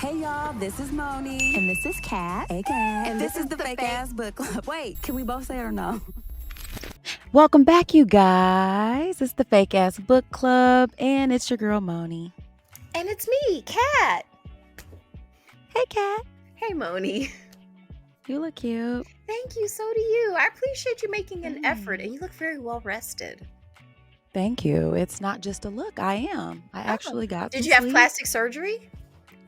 Hey y'all, this is Moni. And this is Kat. Hey Kat. And this is the Fake Ass Book Club. Wait, can we both say it or no? Welcome back, you guys. It's the Fake Ass Book Club, and it's your girl Moni. And it's me, Kat. Hey, Kat. Hey, Moni. You look cute. Thank you. So do you. I appreciate you making an effort, and you look very well rested. Thank you. It's not just a look. I am. I actually got. Did you have plastic surgery?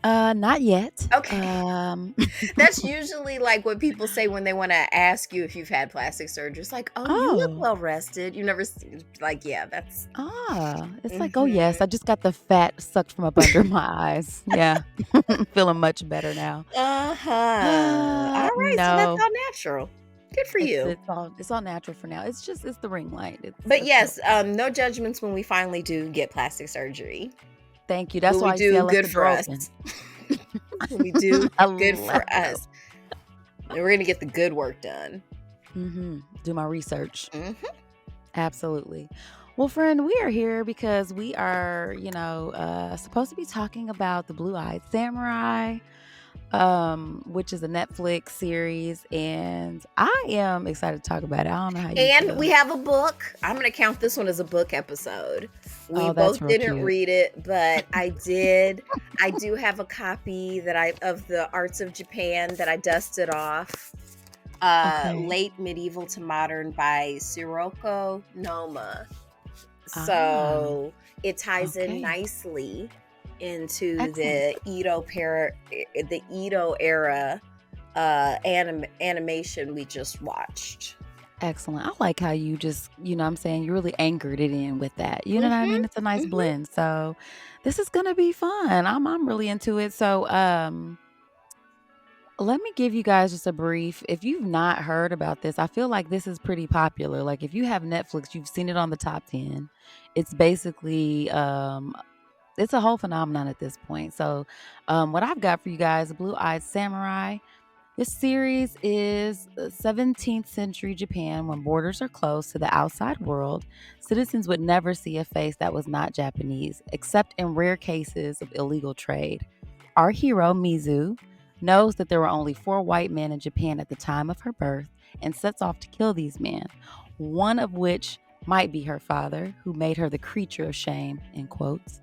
Not yet. Okay. That's usually like what people say when they want to ask you if you've had plastic surgery. It's like, you look well rested. You never like, yeah, that's. It's like, oh yes, I just got the fat sucked from up under my eyes. Yeah, feeling much better now. All right, no. So that's all natural. Good for you. It's all natural for now. It's the ring light. But yes, no judgments when we finally do get plastic surgery. Thank you. That's why we do good for us. We do good for us. And we're gonna get the good work done. Do my research. Absolutely. Well, friend, we are here because we are, supposed to be talking about the Blue-Eyed Samurai, which is a Netflix series, and I am excited to talk about it. I don't know how you And feel. we have a book. I'm going to count this one as a book episode. We both didn't read it, but I did. I do have a copy of the Arts of Japan that I dusted off. Late Medieval to Modern by Sirocco Noma. So it ties in nicely into the Edo era animation we just watched. Excellent. I like how you just, you really anchored it in with that. You know what I mean? It's a nice blend. So this is going to be fun. I'm really into it. So let me give you guys just a brief. If you've not heard about this, I feel like this is pretty popular. Like if you have Netflix, you've seen it on the top 10. It's basically it's a whole phenomenon at this point. So what I've got for you guys, Blue-Eyed Samurai. This series is 17th century Japan when borders are closed to the outside world. Citizens would never see a face that was not Japanese, except in rare cases of illegal trade. Our hero, Mizu, knows that there were only 4 white men in Japan at the time of her birth and sets off to kill these men, one of which might be her father, who made her the creature of shame, in quotes.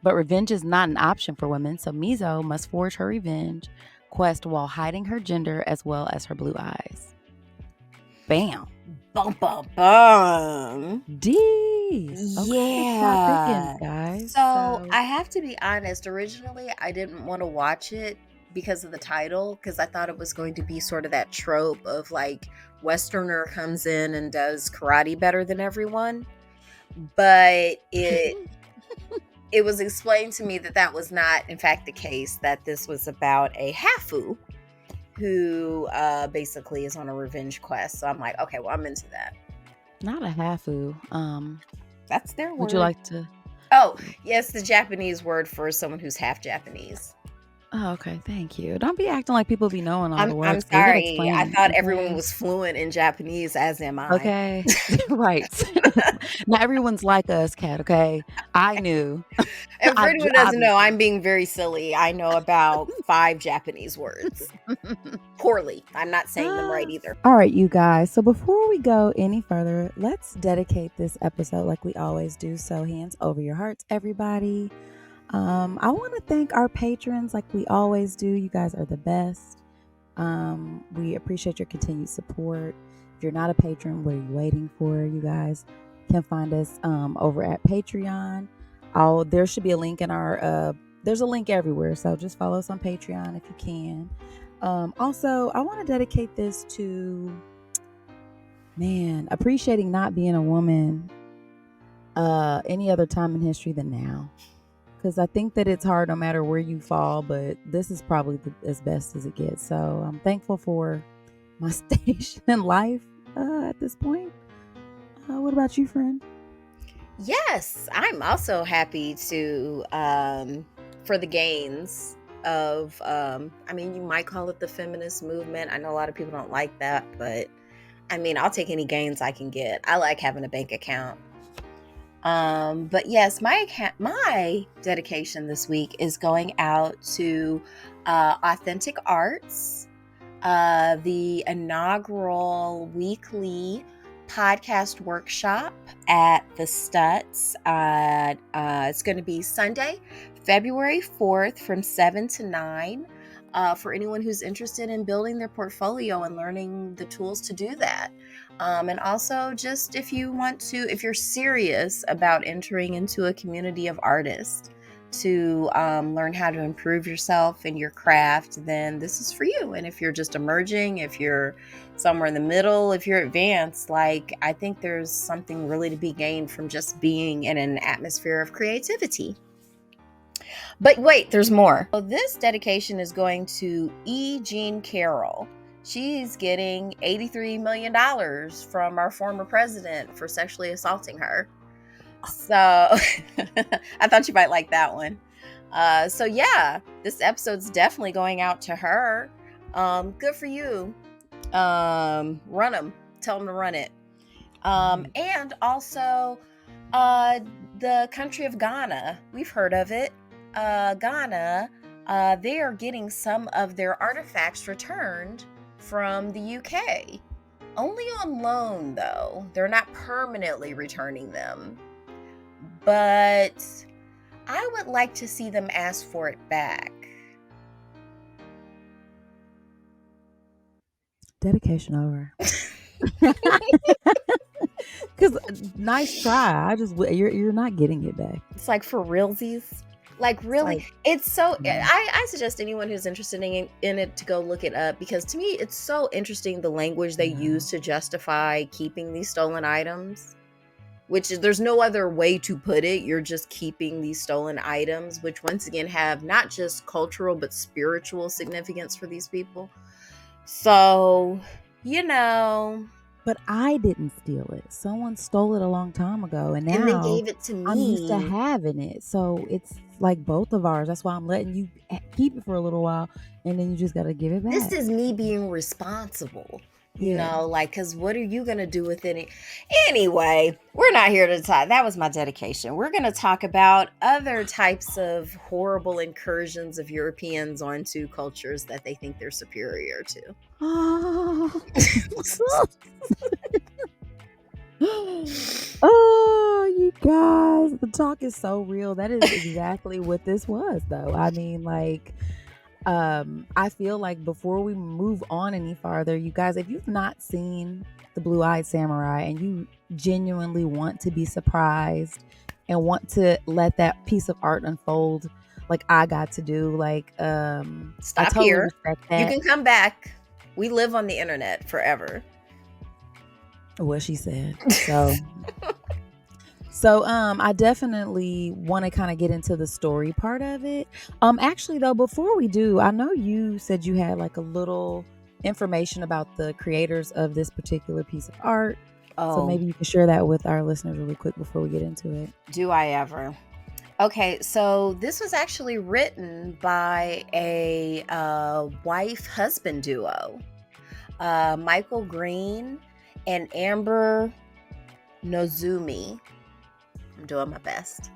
But revenge is not an option for women, so Mizu must forge her revenge quest while hiding her gender as well as her blue eyes. Bam. Bum, bum, bum. D's. Yeah. Guys. So I have to be honest, originally I didn't want to watch it because of the title, because I thought it was going to be sort of that trope of like Westerner comes in and does karate better than everyone. But it was explained to me that was not, in fact, the case, that this was about a hafu who basically is on a revenge quest. So I'm like, okay, well, I'm into that. Not a hafu. That's their word. Would you like to? Oh, yes, the Japanese word for someone who's half Japanese. Oh, okay, thank you. Don't be acting like people be knowing all the words. I'm sorry. I thought everyone was fluent in Japanese, as am I. Okay, right. Not everyone's like us, Kat, okay? I knew. And for anyone who doesn't know, I'm being very silly. I know about 5 Japanese words. Poorly. I'm not saying them right either. All right, you guys. So before we go any further, let's dedicate this episode like we always do. So hands over your hearts, everybody. I want to thank our patrons like we always do. You guys are the best. We appreciate your continued support. If you're not a patron, what are you waiting for? You guys can find us over at Patreon. There should be a link in our there's a link everywhere, so just follow us on Patreon if you can. Also, I want to dedicate this to appreciating not being a woman any other time in history than now. Because I think that it's hard no matter where you fall, but this is probably as best as it gets. So I'm thankful for my station in life at this point. What about you, friend? Yes, I'm also happy to for the gains of you might call it the feminist movement. I know a lot of people don't like that, but I'll take any gains I can get. I like having a bank account. But yes, my dedication this week is going out to Authentic Arts, the inaugural weekly podcast workshop at the Stutz. It's going to be Sunday, February 4th from 7 to 9. For anyone who's interested in building their portfolio and learning the tools to do that. And also, just if you're serious about entering into a community of artists to learn how to improve yourself and your craft, then this is for you. And if you're just emerging, if you're somewhere in the middle, if you're advanced, like, I think there's something really to be gained from just being in an atmosphere of creativity. But wait, there's more. So this dedication is going to E. Jean Carroll. She's getting $83 million from our former president for sexually assaulting her. So I thought you might like that one. So yeah, this episode's definitely going out to her. Good for you. Run them. Tell them to run it. And also the country of Ghana. We've heard of it. Ghana, they are getting some of their artifacts returned from the UK. Only on loan, though. They're not permanently returning them. But I would like to see them ask for it back. Dedication over. Because nice try. You're not getting it back. It's like, for realsies. Like, really, it's so. I suggest anyone who's interested in it to go look it up, because to me, it's so interesting the language they use to justify keeping these stolen items. Which is, there's no other way to put it. You're just keeping these stolen items, which once again have not just cultural but spiritual significance for these people. So, But I didn't steal it. Someone stole it a long time ago, and and they now gave it to me. I'm used to having it. So it's like both of ours. That's why I'm letting you keep it for a little while, and then you just got to give it back. This is me being responsible. Because what are you going to do with it? Anyway, we're not here to talk. That was my dedication. We're going to talk about other types of horrible incursions of Europeans onto cultures that they think they're superior to. Oh, oh, you guys, the talk is so real. That is exactly what this was, though. I mean, like, I feel like before we move on any farther, you guys, if you've not seen The Blue-Eyed Samurai and you genuinely want to be surprised and want to let that piece of art unfold like I got to do, like, I Stop totally here. respect that. You can come back. We live on the internet forever. What she said. So I definitely want to kind of get into the story part of it. Actually though, before we do, I know you said you had like a little information about the creators of this particular piece of art. So maybe you can share that with our listeners really quick before we get into it. Do I ever? Okay, so this was actually written by a wife-husband duo, Michael Green and Amber Noizumi. I'm doing my best.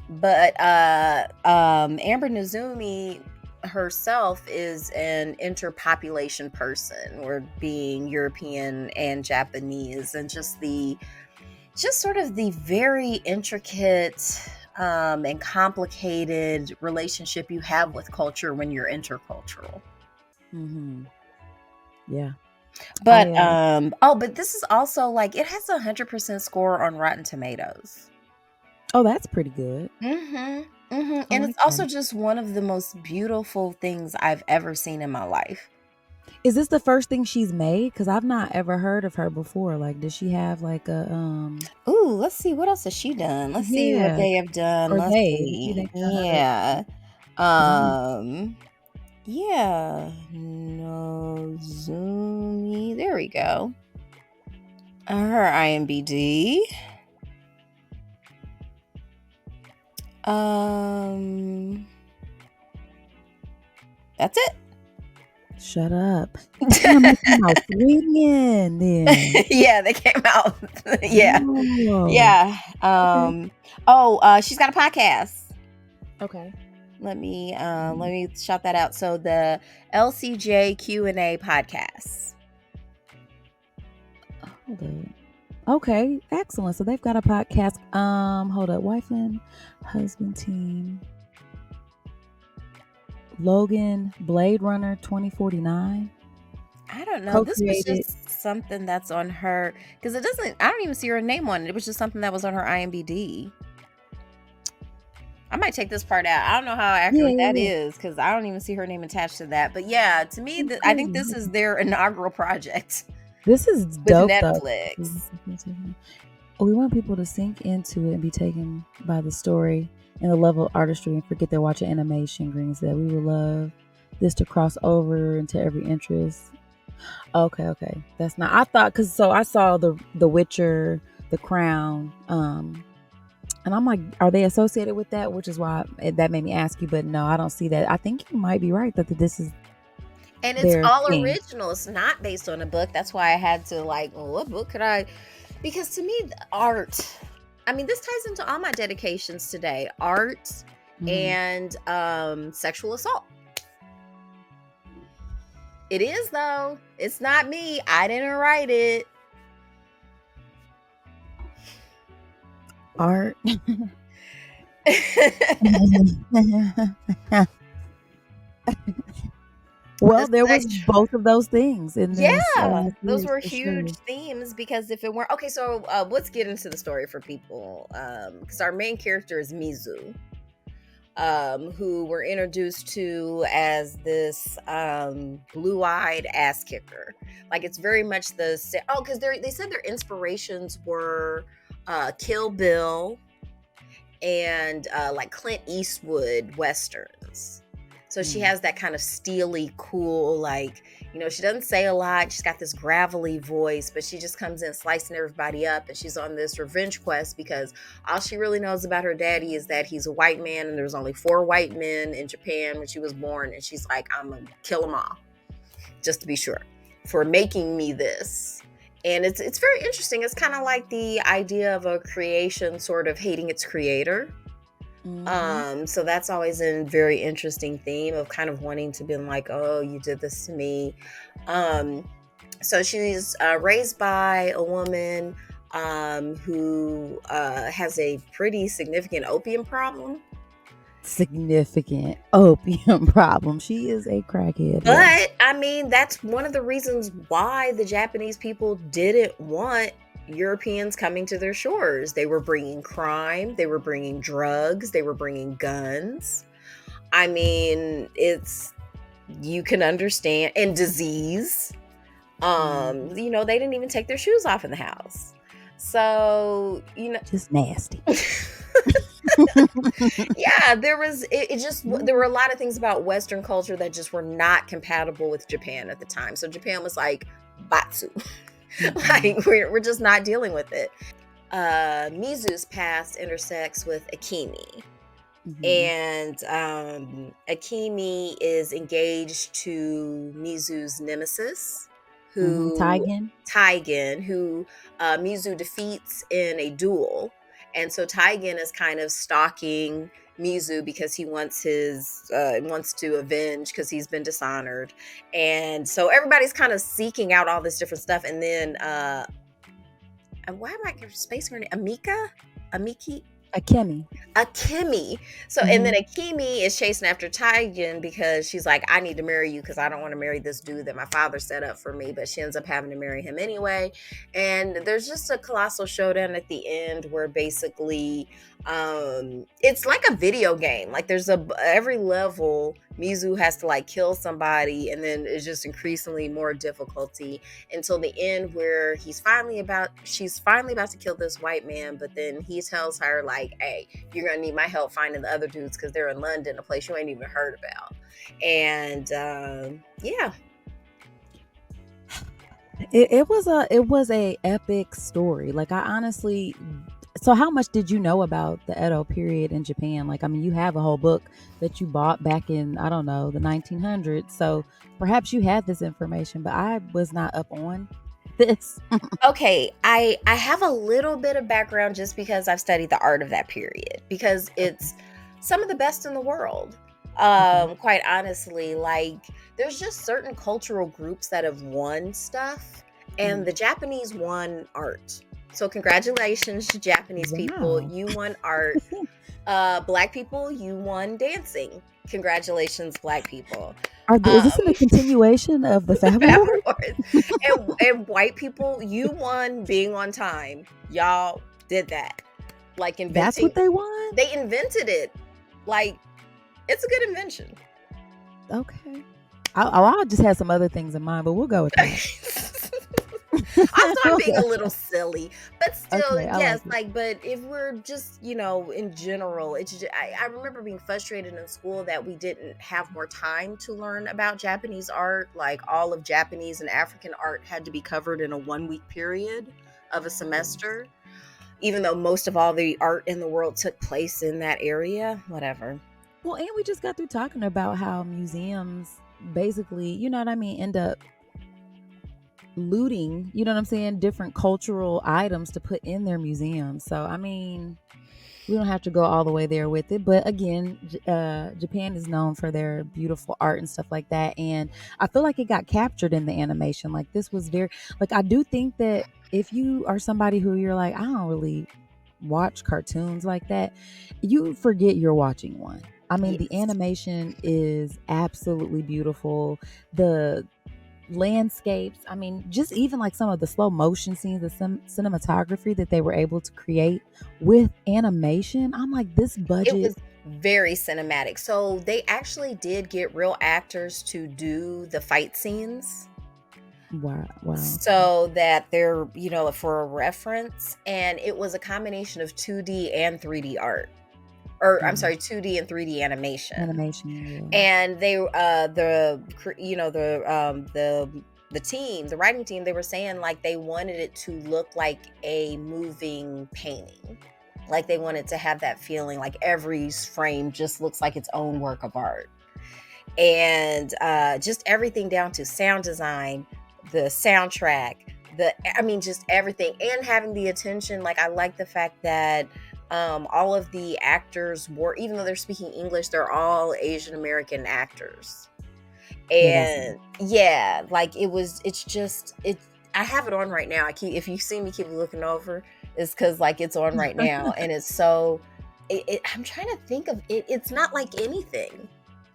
But Amber Noizumi herself is an interpopulation person, or being European and Japanese, and just sort of the very intricate and complicated relationship you have with culture when you're intercultural. Mm-hmm. Yeah. But but this is also like, it has 100% score on Rotten Tomatoes. Oh, that's pretty good. And it's also just one of the most beautiful things I've ever seen in my life. Is this the first thing she's made? Because I've not ever heard of her before. Like, does she have like a Ooh, let's see, what else has she done? Let's see what they have done. Let's see. Yeah. Yeah. Noizumi. There we go. Her IMDb. That's it. Shut up. Damn, they came out swinging then. Yeah, they came out. Yeah. Whoa. Yeah. Okay. She's got a podcast. Okay. Let me shout that out. So the LCJ Q&A podcast. Hold up. Okay, excellent. So they've got a podcast. Hold up. Wife and husband team. Logan Blade Runner 2049. I don't know. This was Co-created. just something that's on her, because I don't even see her name on it. It was just something that was on her IMDb. I might take this part out. I don't know how accurate that is, because I don't even see her name attached to that. But yeah, to me, I think this is their inaugural project This is with dope Netflix. though. We want people to sink into it and be taken by the story and the level of artistry and forget they're watching animation. Green said we would love this to cross over into every interest. Okay. That's not. I thought I saw the Witcher, The Crown, and I'm like, are they associated with that? Which is why that made me ask you. But no, I don't see that. I think you might be right that this is. And it's their all thing. original. It's not based on a book. That's why I had to what book could I? Because to me, art. I mean, this ties into all my dedications today: art and sexual assault. It is though. It's not me. I didn't write it. Art. Well, there was both of those things in this. Those were for huge sure. themes, because if it weren't okay, so let's get into the story for people, because our main character is Mizu, who we're introduced to as this blue-eyed ass kicker. Like, it's very much because they said their inspirations were Kill Bill and like Clint Eastwood westerns. So she has that kind of steely, cool, like, she doesn't say a lot. She's got this gravelly voice, but she just comes in slicing everybody up. And she's on this revenge quest because all she really knows about her daddy is that he's a white man. And there was only 4 white men in Japan when she was born. And she's like, I'm going to kill them all, just to be sure, for making me this. And it's very interesting. It's kind of like the idea of a creation sort of hating its creator. So that's always a very interesting theme of kind of wanting to be like, oh, you did this to me. So she's raised by a woman who has a pretty significant opium problem. Significant opium problem. She is a crackhead. But I mean, that's one of the reasons why the Japanese people didn't want Europeans coming to their shores. They were bringing crime, they were bringing drugs, they were bringing guns. I mean, you can understand, and disease. They didn't even take their shoes off in the house. So, just nasty. Yeah, there were a lot of things about Western culture that just were not compatible with Japan at the time. So Japan was like, Batsu. Like, we're just not dealing with it. Mizu's past intersects with Akemi. And Akemi is engaged to Mizu's nemesis, Taigen, who Mizu defeats in a duel. And so Taigen is kind of stalking Mizu because he wants to avenge because he's been dishonored. And so everybody's kind of seeking out all this different stuff. And then why am I spacing her name? Akemi. So, and then Akemi is chasing after Taigen because she's like, I need to marry you because I don't want to marry this dude that my father set up for me. But she ends up having to marry him anyway. And there's just a colossal showdown at the end where basically it's like a video game. Like, there's every level Mizu has to like kill somebody, and then it's just increasingly more difficulty until the end where she's finally about to kill this white man, but then he tells her like, hey, you're gonna need my help finding the other dudes because they're in London, a place you ain't even heard about. And it was a epic story. Like, I honestly, So how much did you know about the Edo period in Japan? Like, I mean, you have a whole book that you bought back in, I don't know, the 1900s. So perhaps you had this information, but I was not up on this. Okay, I have a little bit of background just because I've studied the art of that period because Okay. it's some of the best in the world. Okay. Quite honestly, like there's just certain cultural groups that have won stuff, and Mhm. the Japanese won art. So congratulations to Japanese people, Wow. you won art. Black people, you won dancing. Congratulations, black people. Is Um, this in a continuation of the the Fab Fab Awards? Awards. And white people, you won being on time. Y'all did that. Like That's what inventing, they won? they invented it. Like it's a good invention. Okay. I just had some other things in mind, but we'll go with that. Also, I'm We'll being go. a little silly, but still, Okay, I yes. like it. Like, but if we're just, in general, it's. I remember being frustrated in school that we didn't have more time to learn about Japanese art. Like, all of Japanese and African art had to be covered in a 1 week period of a Yes. semester, even though most of all the art in the world took place in that area. Whatever. Well, and we just got through talking about how museums basically, you know what I mean, end up looting, you know what I'm saying, different cultural items to put in their museums. So, I mean, we don't have to go all the way there with it, but again, Japan is known for their beautiful art and stuff like that, and I feel like it got captured in the animation. Like this was very, like, I do think that if you are somebody who you're like, I don't really watch cartoons like that, you forget you're watching one. I mean, the Yes. animation is absolutely beautiful. The landscapes, I mean, just even like some of the slow motion scenes, the cinematography that they were able to create with animation, I'm like, this It budget. was very cinematic. So they actually did get real actors to do the fight scenes Wow, wow. so that they're, for a reference. And it was a combination of 2D and 3D art. Or I'm Mm, sorry, 2D and 3D animation. animation, yeah. And they the team, the writing team, they were saying like they wanted it to look like a moving painting. Like they wanted to have that feeling like every frame just looks like its own work of art. And just everything down to sound design, the soundtrack, just everything, and having the attention. Like I like the fact that all of the actors were, even though they're speaking English, they're all Asian American actors. Yeah, that's And yeah, like it's just it. I have it on right now. If you see me keep looking over, it's because like it's on right now, and it's so. I'm trying to think of it. It's not like anything.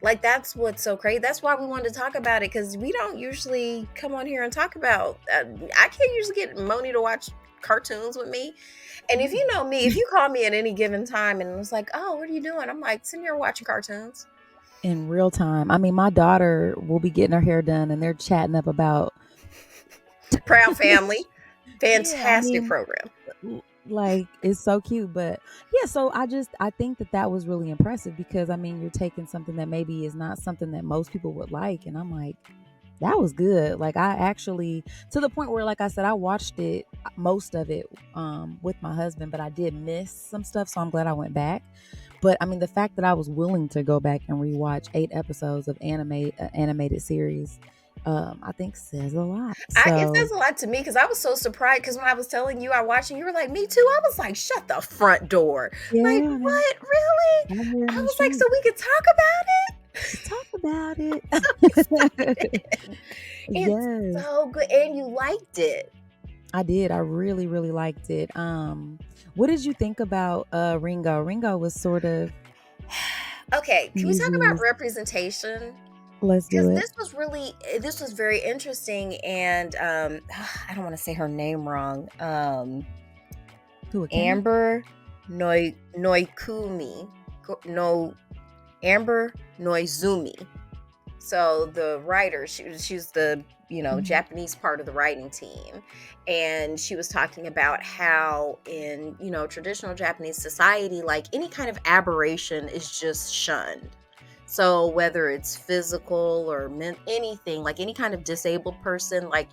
Like that's what's so crazy. That's why we wanted to talk about it, because we don't usually come on here and talk about. I can't usually get Moni to watch cartoons with me. And if you know me, if you call me at any given time and it's like, "Oh, what are you doing?" I'm like, "Sitting here watching cartoons." in real time. I mean, my daughter will be getting her hair done and they're chatting up about Proud Family, yeah, I fantastic mean, program. like it's so cute, but yeah, so I think that that was really impressive because I mean, you're taking something that maybe is not something that most people would like, and I'm like, that was good. Like I actually, to the point where, like I said, I watched it, most of it, with my husband, but I did miss some stuff, so I'm glad I went back. But I mean, the fact that I was willing to go back and rewatch 8 episodes of animated series, I think says a lot. It So says a lot to me because I was so surprised, because when I was telling you I watched and you were like, "Me too." I was like, "Shut the front door!" Like, yeah, man, what? Really? out here in I these was like, "So streets, we could talk about it?" talk about it. So excited. It's Yes, so good, and you liked it. I did. I really, really liked it. What did you think about Ringo? Ringo was sort of Okay, can we talk about Mizu's. representation? Let's do Because it. this was very interesting, and I don't want to say her name wrong. Who it came? Amber Noikumi, no Amber Noizumi. So the writer, she's the Mhm. Japanese part of the writing team, and she was talking about how in traditional Japanese society, like any kind of aberration is just shunned. So whether it's physical or anything, like any kind of disabled person, like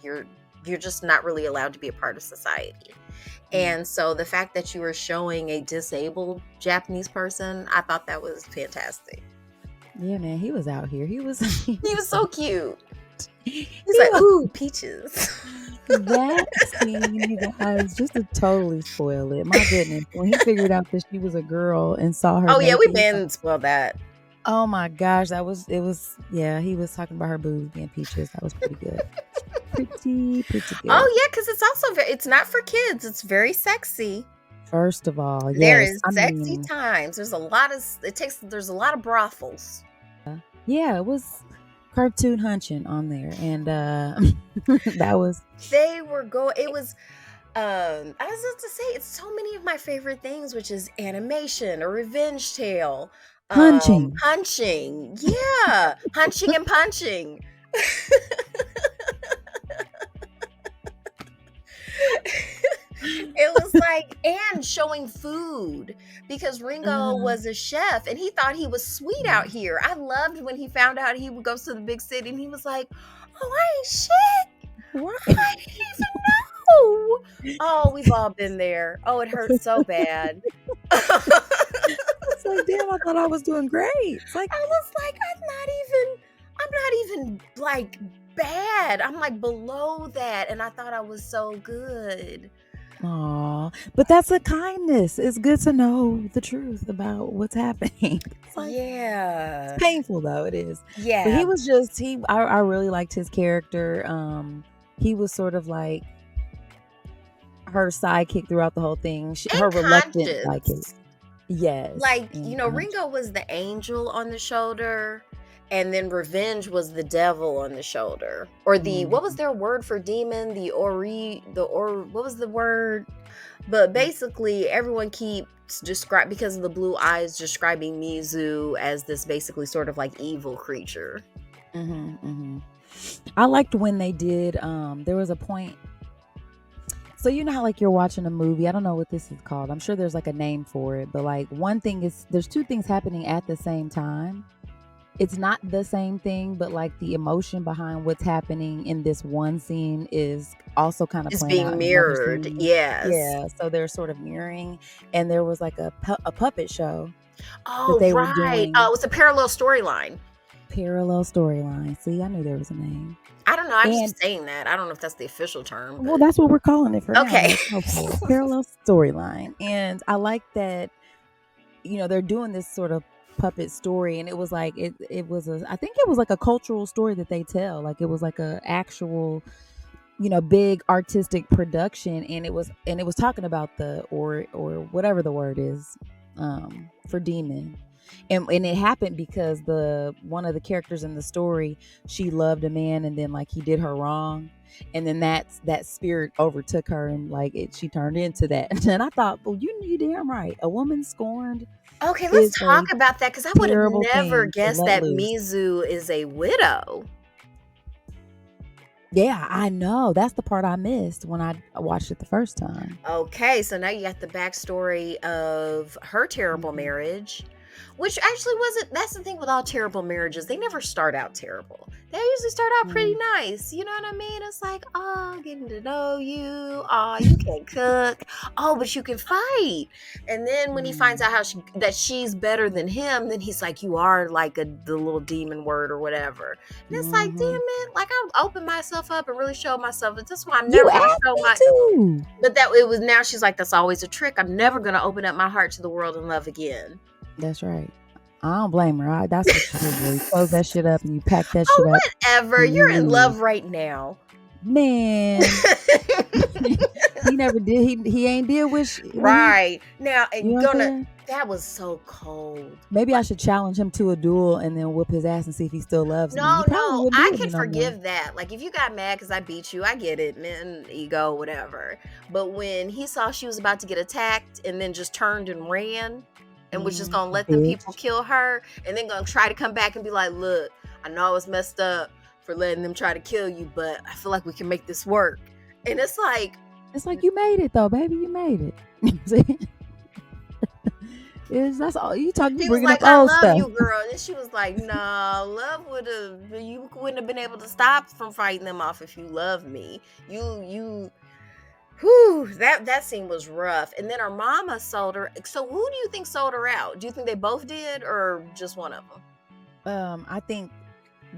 you're just not really allowed to be a part of society. And so the fact that you were showing a disabled Japanese person, I thought that was fantastic. Yeah, man, he was out here. He was He was so cute. He's he like, was- ooh, peaches. that scene, you guys, just to totally spoil it. My goodness, when he figured out that she was a girl and saw her. Oh yeah, we naked, been spoiled that. oh my gosh, it was yeah, he was talking about her boobs being peaches. That was pretty good. pretty good. Oh yeah, because it's also it's not for kids. It's very sexy. First of all, yes. There is sexy times. There's a lot of brothels. Yeah, it was cartoon hunching on there, and that was. It was. I was about to say, it's so many of my favorite things, which is animation, a revenge tale, Hunching, yeah, hunching and punching. It was like, and showing food, because Ringo was a chef and he thought he was sweet out here. I loved when he found out he would go to the big city and he was like, oh, I ain't shit. Right. I didn't even know. Oh, we've all been there. Oh, it hurts so bad. It's like, damn, I thought I was doing great. It's like, I was like, I'm not even like bad. I'm like below that. And I thought I was so good. aw, but that's a kindness. It's good to know the truth about what's happening. It's like, Yeah. it's painful though, it is. Yeah. But he was just I really liked his character. He was sort of like her sidekick throughout the whole thing. Her reluctant sidekick. Yes. Like, Ringo was the angel on the shoulder, and then Revenge was the devil on the shoulder. Or what was their word for demon? What was the word? But basically, everyone keeps because of the blue eyes, describing Mizu as this basically sort of like evil creature. I liked when they did, there was a point. So you know how like you're watching a movie, I don't know what this is called. I'm sure there's like a name for it, but like one thing is there's two things happening at the same time. It's not the same thing, but like the emotion behind what's happening in this one scene is also kind of being mirrored. Yes. Yeah. So they're sort of mirroring, and there was like a puppet show. Oh, that they were doing. Oh, it was a parallel storyline. See, I knew there was a name. I don't know. I'm just saying that. I don't know if that's the official term. But... Well, that's what we're calling it for okay. now. Okay. Parallel storyline. And I like that, they're doing this sort of puppet story, and it was like I think it was like a cultural story that they tell. Like it was like a actual, big artistic production, and it was talking about or whatever the word is for demon. And it happened because one of the characters in the story, she loved a man, and then like he did her wrong, and then that spirit overtook her, and like she turned into that. And I thought, well, you damn right, a woman scorned. Okay, let's talk about that, because I would have never guessed that Mizu is a widow. Yeah, I know. That's the part I missed when I watched it the first time. Okay, so now you got the backstory of her terrible marriage. Which actually wasn't, that's the thing with all terrible marriages. They never start out terrible. They usually start out pretty nice. You know what I mean? It's like, oh, getting to know you. Oh, you can cook. Oh, but you can fight. And then when he finds out that she's better than him, then he's like, you are like the little demon word or whatever. And it's like, damn it. Like, I opened myself up and really showed myself. And that's why I'm never going to show myself. But now she's like, that's always a trick. I'm never going to open up my heart to the world and love again. That's right. I don't blame her. That's what you do. You close that shit up and you pack that shit up. Whatever. You're in love right now. Man. He never did. He ain't deal with right. Now, that was so cold. Maybe I should challenge him to a duel and then whoop his ass and see if he still loves me. No, I can forgive that. Like, if you got mad because I beat you, I get it, man, ego, whatever. But when he saw she was about to get attacked and then just turned and ran, and was just gonna let them people kill her, and then gonna try to come back and be like, look, I know I was messed up for letting them try to kill you, but I feel like we can make this work. And it's like you made it though, baby. You made it. Is that's all you talking? You He was bringing up like, I old love stuff. you, girl. And she was like, nah, you wouldn't have been able to stop from fighting them off if you loved me. Whew, that scene was rough. And then her mama sold her. So who do you think sold her out? Do you think they both did or just one of them? I think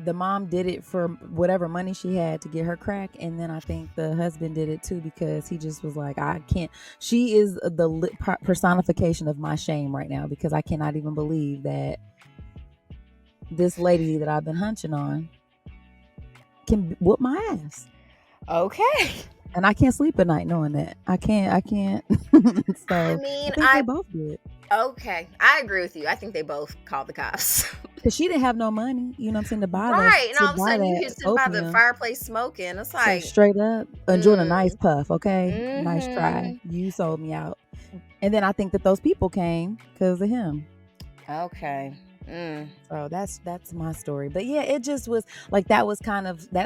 the mom did it for whatever money she had to get her crack, and then I think the husband did it too because he just was like, I can't. She is the personification of my shame right now because I cannot even believe that this lady that I've been hunching on can whoop my ass. Okay. And I can't sleep at night knowing that. I can't. So I mean, I think they both did. Okay, I agree with you. I think they both called the cops. Because she didn't have no money, you know what I'm saying, to buy Right, and to all of a buy sudden you that hear sitting by the opium. fireplace smoking. It's So like, straight up enjoying a nice puff, okay? mm-hmm. Nice try. You sold me out. And then I think that those people came because of him. Okay. So that's my story. But yeah, it just was like that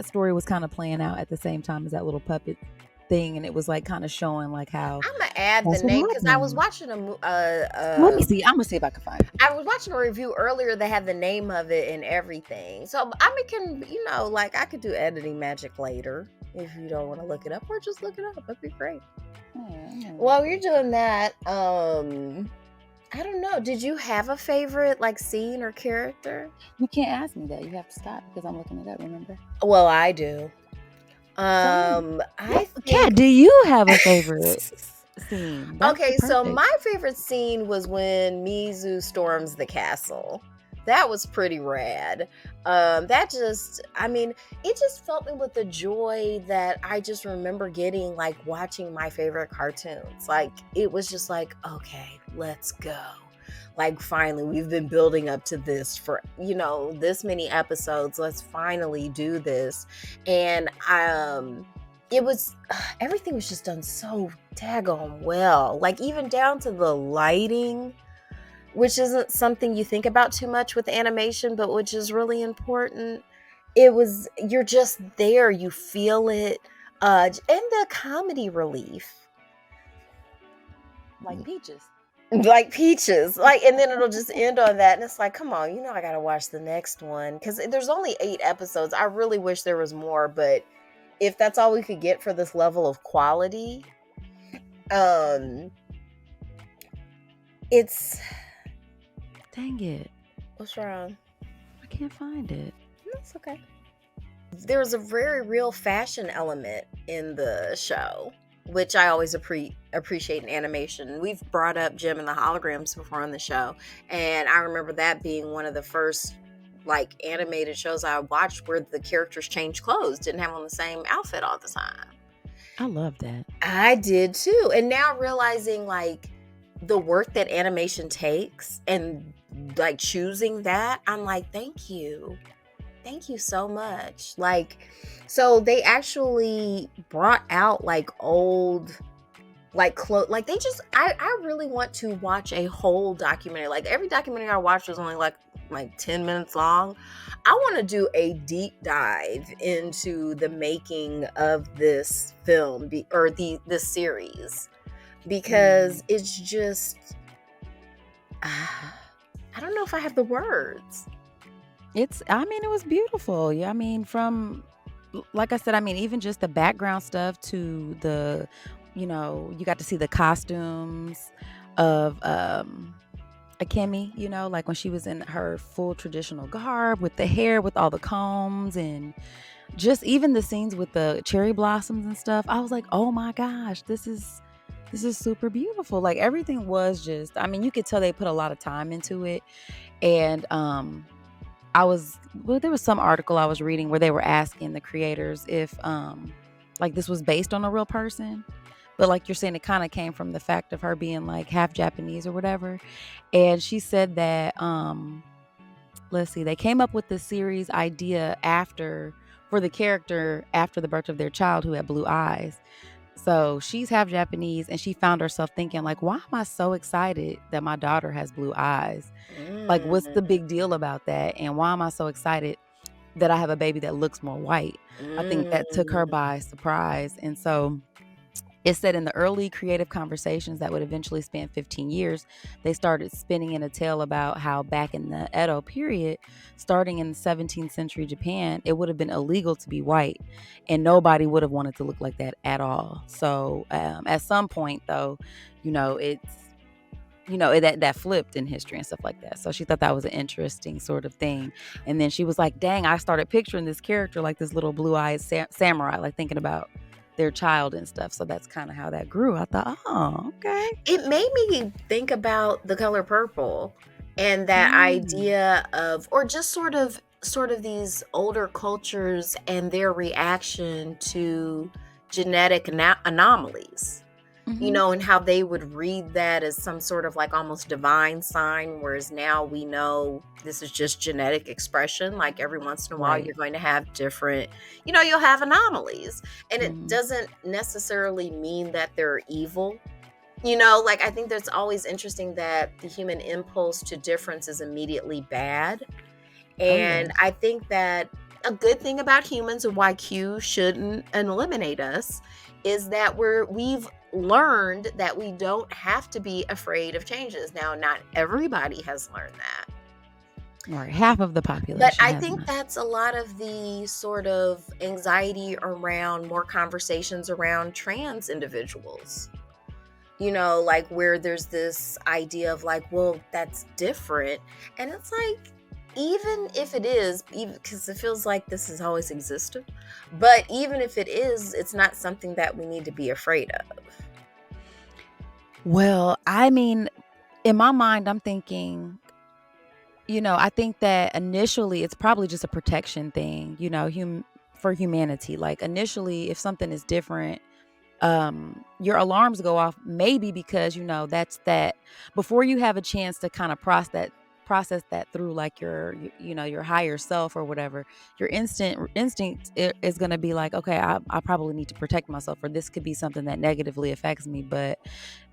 story was kind of playing out at the same time as that little puppet thing, and it was like kind of showing like how I'm gonna add the that's what name because I was happened. watching Let me see. I'm gonna see if I can find it. I was watching a review earlier that had the name of it and everything. So I can, like I could do editing magic later if you don't want to look it up, or just look it up. That'd be great. While you're doing that, I don't know. Did you have a favorite like scene or character? You can't ask me that. You have to stop because I'm looking it up. Remember? Well, I do. Kat, do you have a favorite scene? Okay, so my favorite scene was when Mizu storms the castle. That was pretty rad. It just filled me with the joy that I just remember getting, like watching my favorite cartoons. Like it was just like, okay, let's go. Like finally, we've been building up to this for this many episodes. Let's finally do this, and it was everything was just done so daggone well. Like even down to the lighting, which isn't something you think about too much with animation, but which is really important. You're just there, you feel it, and the comedy relief, like Peaches. Like Peaches, and then it'll just end on that, and it's like, come on, I gotta watch the next one because there's only 8 episodes. I really wish there was more, but if that's all we could get for this level of quality, it's dang it. What's wrong? I can't find it. That's okay. There's a very real fashion element in the show, which I always appreciate in animation. We've brought up Jim and the Holograms before on the show, and I remember that being one of the first like animated shows I watched where the characters changed clothes, didn't have on the same outfit all the time. I love that. I did too. And now realizing like the work that animation takes and like choosing that, I'm like, thank you so much. Like, so they actually brought out like old like clothes, like they just I really want to watch a whole documentary. Like every documentary I watched was only like 10 minutes long. I want to do a deep dive into the making of this film this series, because it's just I don't know if I have the words. It was beautiful. Yeah, from, like I said, even just the background stuff to the, you got to see the costumes of Akemi, like when she was in her full traditional garb with the hair, with all the combs, and just even the scenes with the cherry blossoms and stuff. I was like, oh my gosh, this is super beautiful. Like everything was just, you could tell they put a lot of time into it. And there was some article I was reading where they were asking the creators if like this was based on a real person, but like you're saying, it kind of came from the fact of her being like half Japanese or whatever. And she said that let's see, they came up with the series idea for the character after the birth of their child who had blue eyes. So she's half Japanese, and she found herself thinking like, why am I so excited that my daughter has blue eyes? Like, what's the big deal about that? And why am I so excited that I have a baby that looks more white? I think that took her by surprise. And so It said in the early creative conversations that would eventually span 15 years, they started spinning in a tale about how back in the Edo period, starting in 17th century Japan, it would have been illegal to be white, and nobody would have wanted to look like that at all. So at some point, though, it's that flipped in history and stuff like that. So she thought that was an interesting sort of thing. And then she was like, dang, I started picturing this character like this little blue-eyed samurai, like thinking about their child and stuff. So that's kind of how that grew. I thought, oh, okay. It made me think about The Color Purple and that idea of, or just sort of these older cultures and their reaction to genetic anomalies. And how they would read that as some sort of like almost divine sign, whereas now we know this is just genetic expression. Like every once in a while, Right. you're going to have different, you'll have anomalies, and it doesn't necessarily mean that they're evil. Like I think that's always interesting that the human impulse to difference is immediately bad. And I think that a good thing about humans and why Q shouldn't eliminate us is that we've learned that we don't have to be afraid of changes. Now, not everybody has learned that. Right, half of the population. But I think that's a lot of the sort of anxiety around more conversations around trans individuals. Like where there's this idea of like, well, that's different. And it's like, even if it is, because it feels like this has always existed, but even if it is, it's not something that we need to be afraid of. Well, I mean, in my mind, I'm thinking, I think that initially it's probably just a protection thing, for humanity. Like initially, if something is different, your alarms go off, maybe because that's that before you have a chance to kind of process that through like your higher self or whatever, your instinct is going to be like, okay, I probably need to protect myself, or this could be something that negatively affects me. But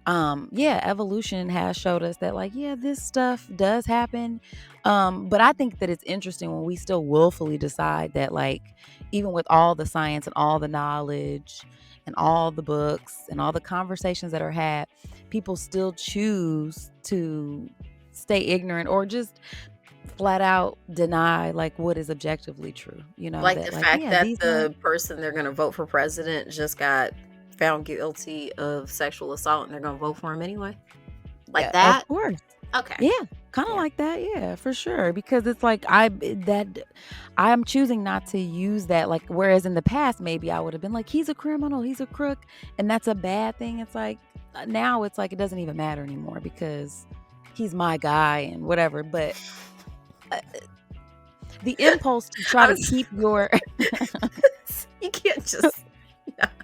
evolution has showed us that like, this stuff does happen. But I think that it's interesting when we still willfully decide that, like, even with all the science and all the knowledge and all the books and all the conversations that are had, people still choose to stay ignorant or just flat out deny like what is objectively true. Like that, the fact that these the person they're going to vote for president just got found guilty of sexual assault and they're going to vote for him anyway. Like that? Of course. Okay. Yeah, kind of like that. Yeah, for sure. Because it's like I'm choosing not to use that. Like, whereas in the past, maybe I would have been like, he's a criminal, he's a crook, and that's a bad thing. It's like now it's like it doesn't even matter anymore because he's my guy and whatever. But the impulse to try to keep your you can't just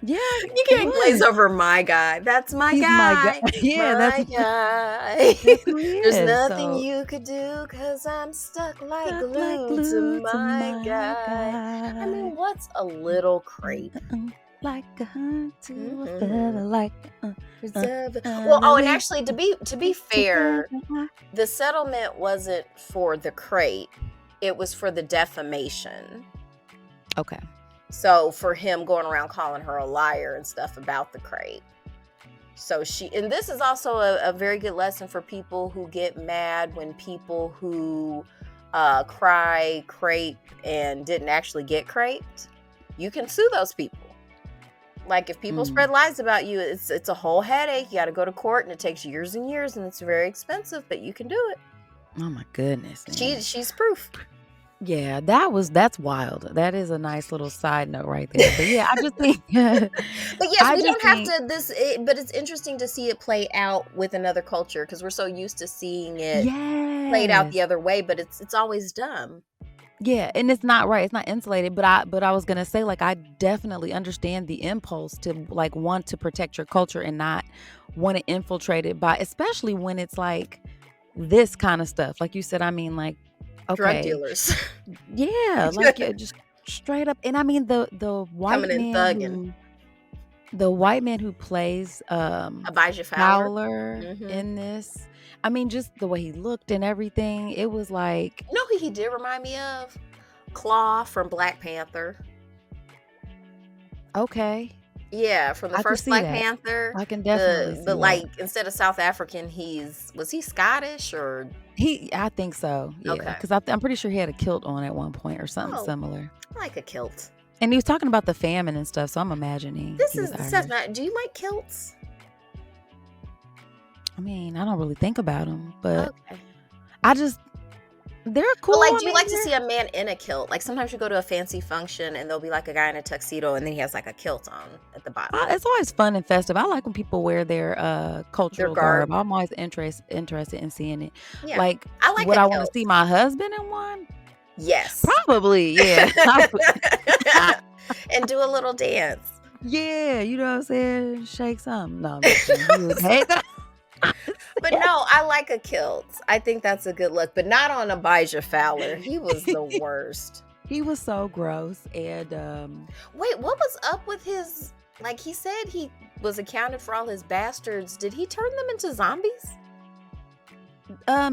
yeah, you can't glaze over my guy. That's my he's guy. my guy. Yeah, my that's guy. who he There's is, nothing so. you could do because I'm stuck like Stuck glue, like glue to to my my guy. I mean, guy. what's a little crepe? Like a hunt to a feather, like Well, and actually, to be fair, the settlement wasn't for the crate; it was for the defamation. Okay. So for him going around calling her a liar and stuff about the crate. So and this is also a very good lesson for people who get mad when people who cry crepe and didn't actually get craped. You can sue those people. Like if people spread lies about you, it's a whole headache. You got to go to court and it takes years and years and it's very expensive, but you can do it. Oh my goodness. She's proof. Yeah, that's wild. That is a nice little side note right there. But yeah, I just think But yes, we don't have to but it's interesting to see it play out with another culture because we're so used to seeing it played out the other way, but it's always dumb. Yeah, and it's not right. It's not insulated, but I was gonna say, like, I definitely understand the impulse to like want to protect your culture and not want to infiltrate it by, especially when it's like this kind of stuff. Like you said, I mean, like, Drug okay, dealers. yeah, like just straight up. And I mean the white Coming in thugging. The white man who plays Abijah Fowler in this. I mean, just the way he looked and everything, it was like... You know who he did remind me of? Claw from Black Panther. Okay. Yeah, from the I can first see Black that. Panther. I can definitely The see that. like instead of South African, was he Scottish or I think so, yeah, okay? 'cause I'm pretty sure he had a kilt on at one point or something Oh, similar. I like a kilt. And he was talking about the famine and stuff, so I'm imagining he was This says Irish. not. Do you like kilts? I mean, I don't really think about them, but Okay. I just they're But cool. like, I do you mean, like to see a man in a kilt? Like sometimes you go to a fancy function and there'll be like a guy in a tuxedo and then he has like a kilt on at the bottom. it's always fun and festive. I like when people wear their Their cultural garb. garb. I'm always interested in seeing it. Yeah, Like, I like would a I want to kilt. see my husband in one? Yes. Probably, yeah. And do a little dance. Yeah, you know what I'm saying? Shake something. No, I'm just kidding. He would hate that. But no, I like a kilt. I think that's a good look, but not on Abijah Fowler. He was the worst. He was so gross. And Wait, what was up with his? Like he said, he was accounted for all his bastards. Did he turn them into zombies?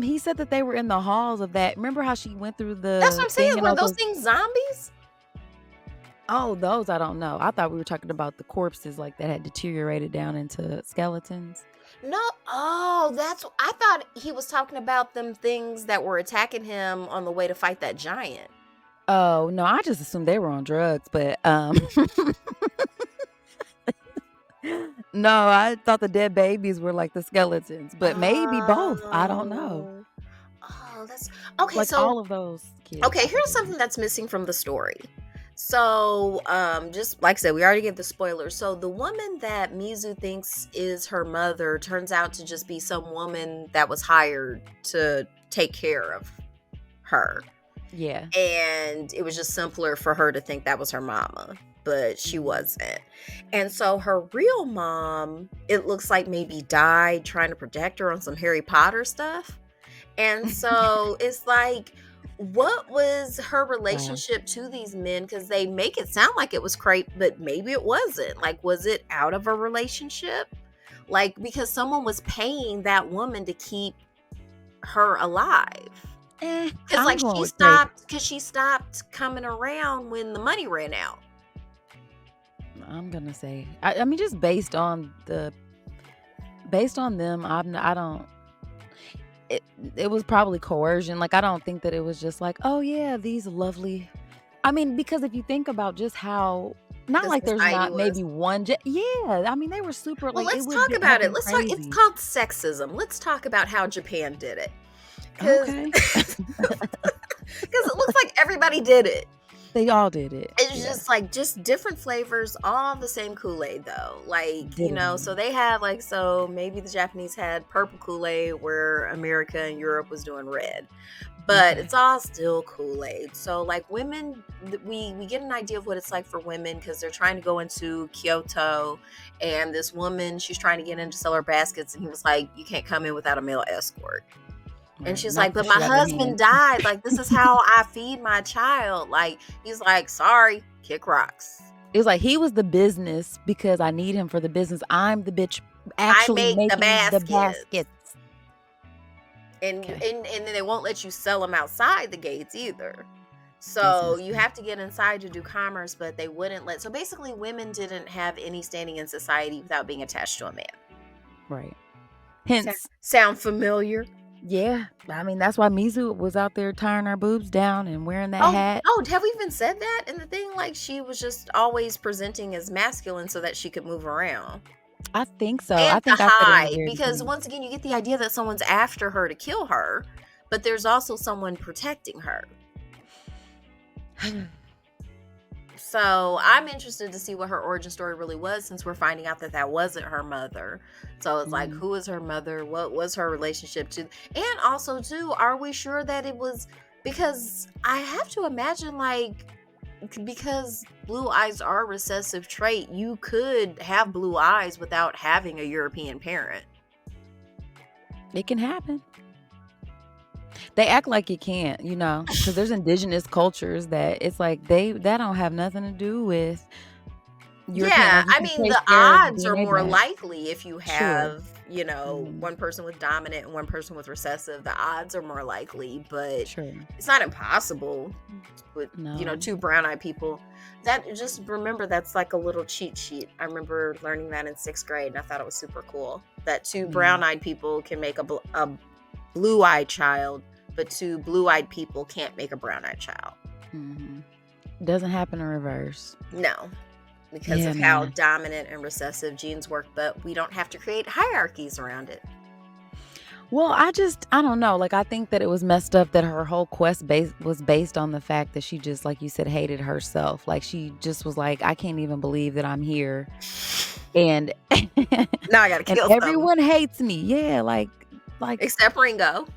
he said that they were in the halls of that. Remember how she went through That's what the I'm thing saying. and Were all those those? things zombies? Oh, those I don't know. I thought we were talking about the corpses like that had deteriorated down into skeletons. No. Oh, I thought he was talking about them things that were attacking him on the way to fight that giant. Oh no, I just assumed they were on drugs, but no, I thought the dead babies were like the skeletons, but maybe both. I don't know. Oh. Oh, that's okay. Like So all of those kids. okay, I think here's they something were. that's missing from the story. So, just like I said, we already gave the spoilers. So the woman that Mizu thinks is her mother turns out to just be some woman that was hired to take care of her. Yeah. And it was just simpler for her to think that was her mama, but she wasn't. And so her real mom, it looks like maybe died trying to protect her on some Harry Potter stuff. And so it's like, what was her Wow. relationship to these men? Because they make it sound like it was crepe, but maybe it wasn't. Like, was it out of a relationship? Like, because someone was paying that woman to keep her alive. Because I'm like going with crepe. she stopped coming around when the money ran out. I'm gonna say. I mean, just based on them, I don't. It was probably coercion. Like, I don't think that it was just like, oh yeah, these lovely. I mean, because if you think about just how, not The like there's society not was. maybe one. Yeah, I mean, they were super. Well, Like, it let's would talk have about it. been Let's talk. It's crazy. called sexism. Let's talk about how Japan did it. Because Okay. it looks like everybody did it. They all did it. It's Yeah. just like just different flavors, all the same Kool-Aid though. Like, Did it. so they had like, so maybe the Japanese had purple Kool-Aid where America and Europe was doing red. But Okay. it's all still Kool-Aid. So like women, we get an idea of what it's like for women because they're trying to go into Kyoto, and this woman, she's trying to get in to sell her baskets, and he was like, you can't come in without a male escort. And Right. she's Not like, but push my it out your husband hand. died. Like, this is how I feed my child. Like, he's like, sorry, kick rocks. It was like he was the business because I need him for the business. I'm the bitch I actually make the making the baskets. baskets. And, Okay. and then they won't let you sell them outside the gates either. That's So messed you up. have to get inside to do commerce, but they wouldn't let. So basically, women didn't have any standing in society without being attached to a man. Right. Hence, Sound familiar? yeah. I mean, that's why Mizu was out there tying her boobs down and wearing that hat. Oh, have we even said that in the thing? Like, she was just always presenting as masculine so that she could move around. I think so. And I think to I said it in the hide, very because beginning. once again, you get the idea that someone's after her to kill her, but there's also someone protecting her. So I'm interested to see what her origin story really was, since we're finding out that that wasn't her mother. So it's like, Mhm. who is her mother? What was her relationship to? And also, too, are we sure that it was? Because I have to imagine, like, because blue eyes are a recessive trait, you could have blue eyes without having a European parent. It can happen. They act like it can't, because there's indigenous cultures that it's like that don't have nothing to do with European. Yeah, Like, you I can mean, trace the their odds are DNA more back. likely if you Sure. have, Mhm. one person with dominant and one person with recessive. The odds are more likely, but Sure. it's not impossible with, No. two brown-eyed people. That, just remember, that's like a little cheat sheet. I remember learning that in 6th grade, and I thought it was super cool. That 2 brown-eyed people can make a blue-eyed child, but 2 blue-eyed people can't make a brown-eyed child. Mm-hmm. Doesn't happen in reverse. No, because of how dominant and recessive genes work, but we don't have to create hierarchies around it. Well, I don't know. Like, I think that it was messed up that her whole quest was based on the fact that she just, like you said, hated herself. Like, she just was like, I can't even believe that I'm here. And now I gotta kill and everyone hates me. Yeah, like except Ringo.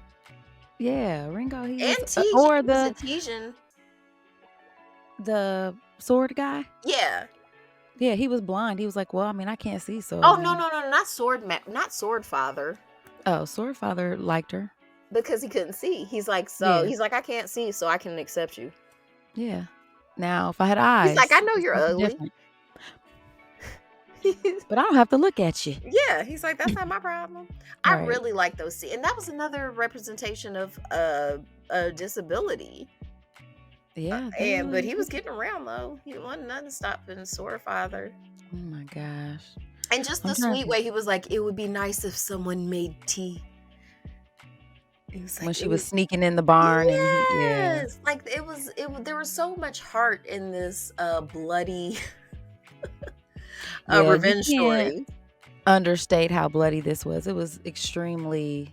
Yeah, Ringo. He and was, Tejan. or the sword guy. Yeah. Yeah, he was blind. He was like, well, I mean, I can't see, so. Oh no, not Sword Father. Oh, Sword Father liked her because he couldn't see. He's like, he's like, I can't see, so I can accept you. Yeah. Now, if I had eyes, he's like, I know you're ugly, but I don't have to look at you. Yeah, he's like, that's not my problem. I really like those scenes, and that was another representation of a disability. Yeah, but he was getting around though. He wasn't nothing stopping Sword Father. Oh my gosh. And just the sweet way he was like, it would be nice if someone made tea. When she was sneaking in the barn. Yes. Like it was there was so much heart in this bloody revenge story. Understate how bloody this was. It was extremely.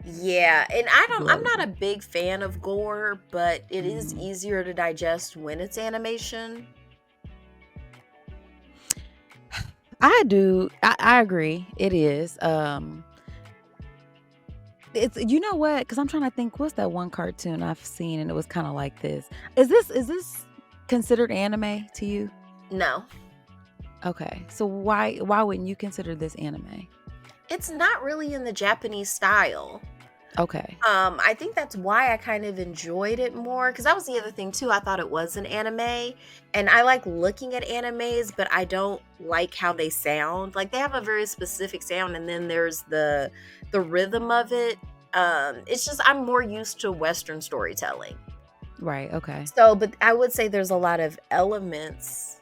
Yeah, and I'm not a big fan of gore, but it is easier to digest when it's animation. I do. I agree. It is. It's, you know what? Because I'm trying to think. What's that one cartoon I've seen and it was kind of like this? Is this considered anime to you? No. Okay. So why wouldn't you consider this anime? It's not really in the Japanese style. Okay. I think that's why I kind of enjoyed it more, because that was the other thing too. I thought it was an anime, and I like looking at animes, but I don't like how they sound. Like they have a very specific sound, and then there's the rhythm of it. It's just I'm more used to Western storytelling. Right. Okay. So, but I would say there's a lot of elements,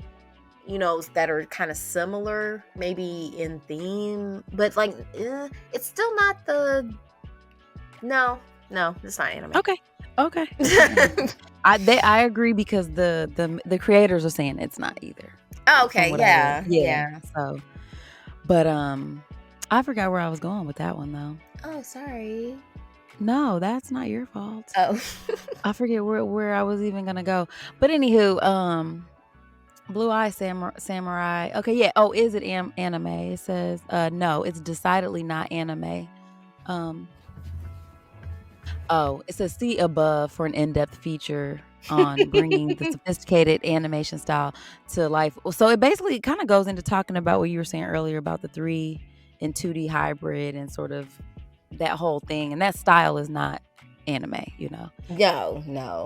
that are kind of similar, maybe in theme, but like it's still not the. No, it's not anime. Okay. I agree because the creators are saying it's not either. Oh, okay. Yeah. So, but I forgot where I was going with that one though. Oh, sorry. No, that's not your fault. Oh, I forget where I was even gonna go. But anywho, Blue Eye Samurai. Okay, yeah. Oh, is it anime? It says no. It's decidedly not anime. Oh, it says see above for an in-depth feature on bringing the sophisticated animation style to life. So it basically kind of goes into talking about what you were saying earlier about the 3 and 2D hybrid and sort of that whole thing. And that style is not anime, No.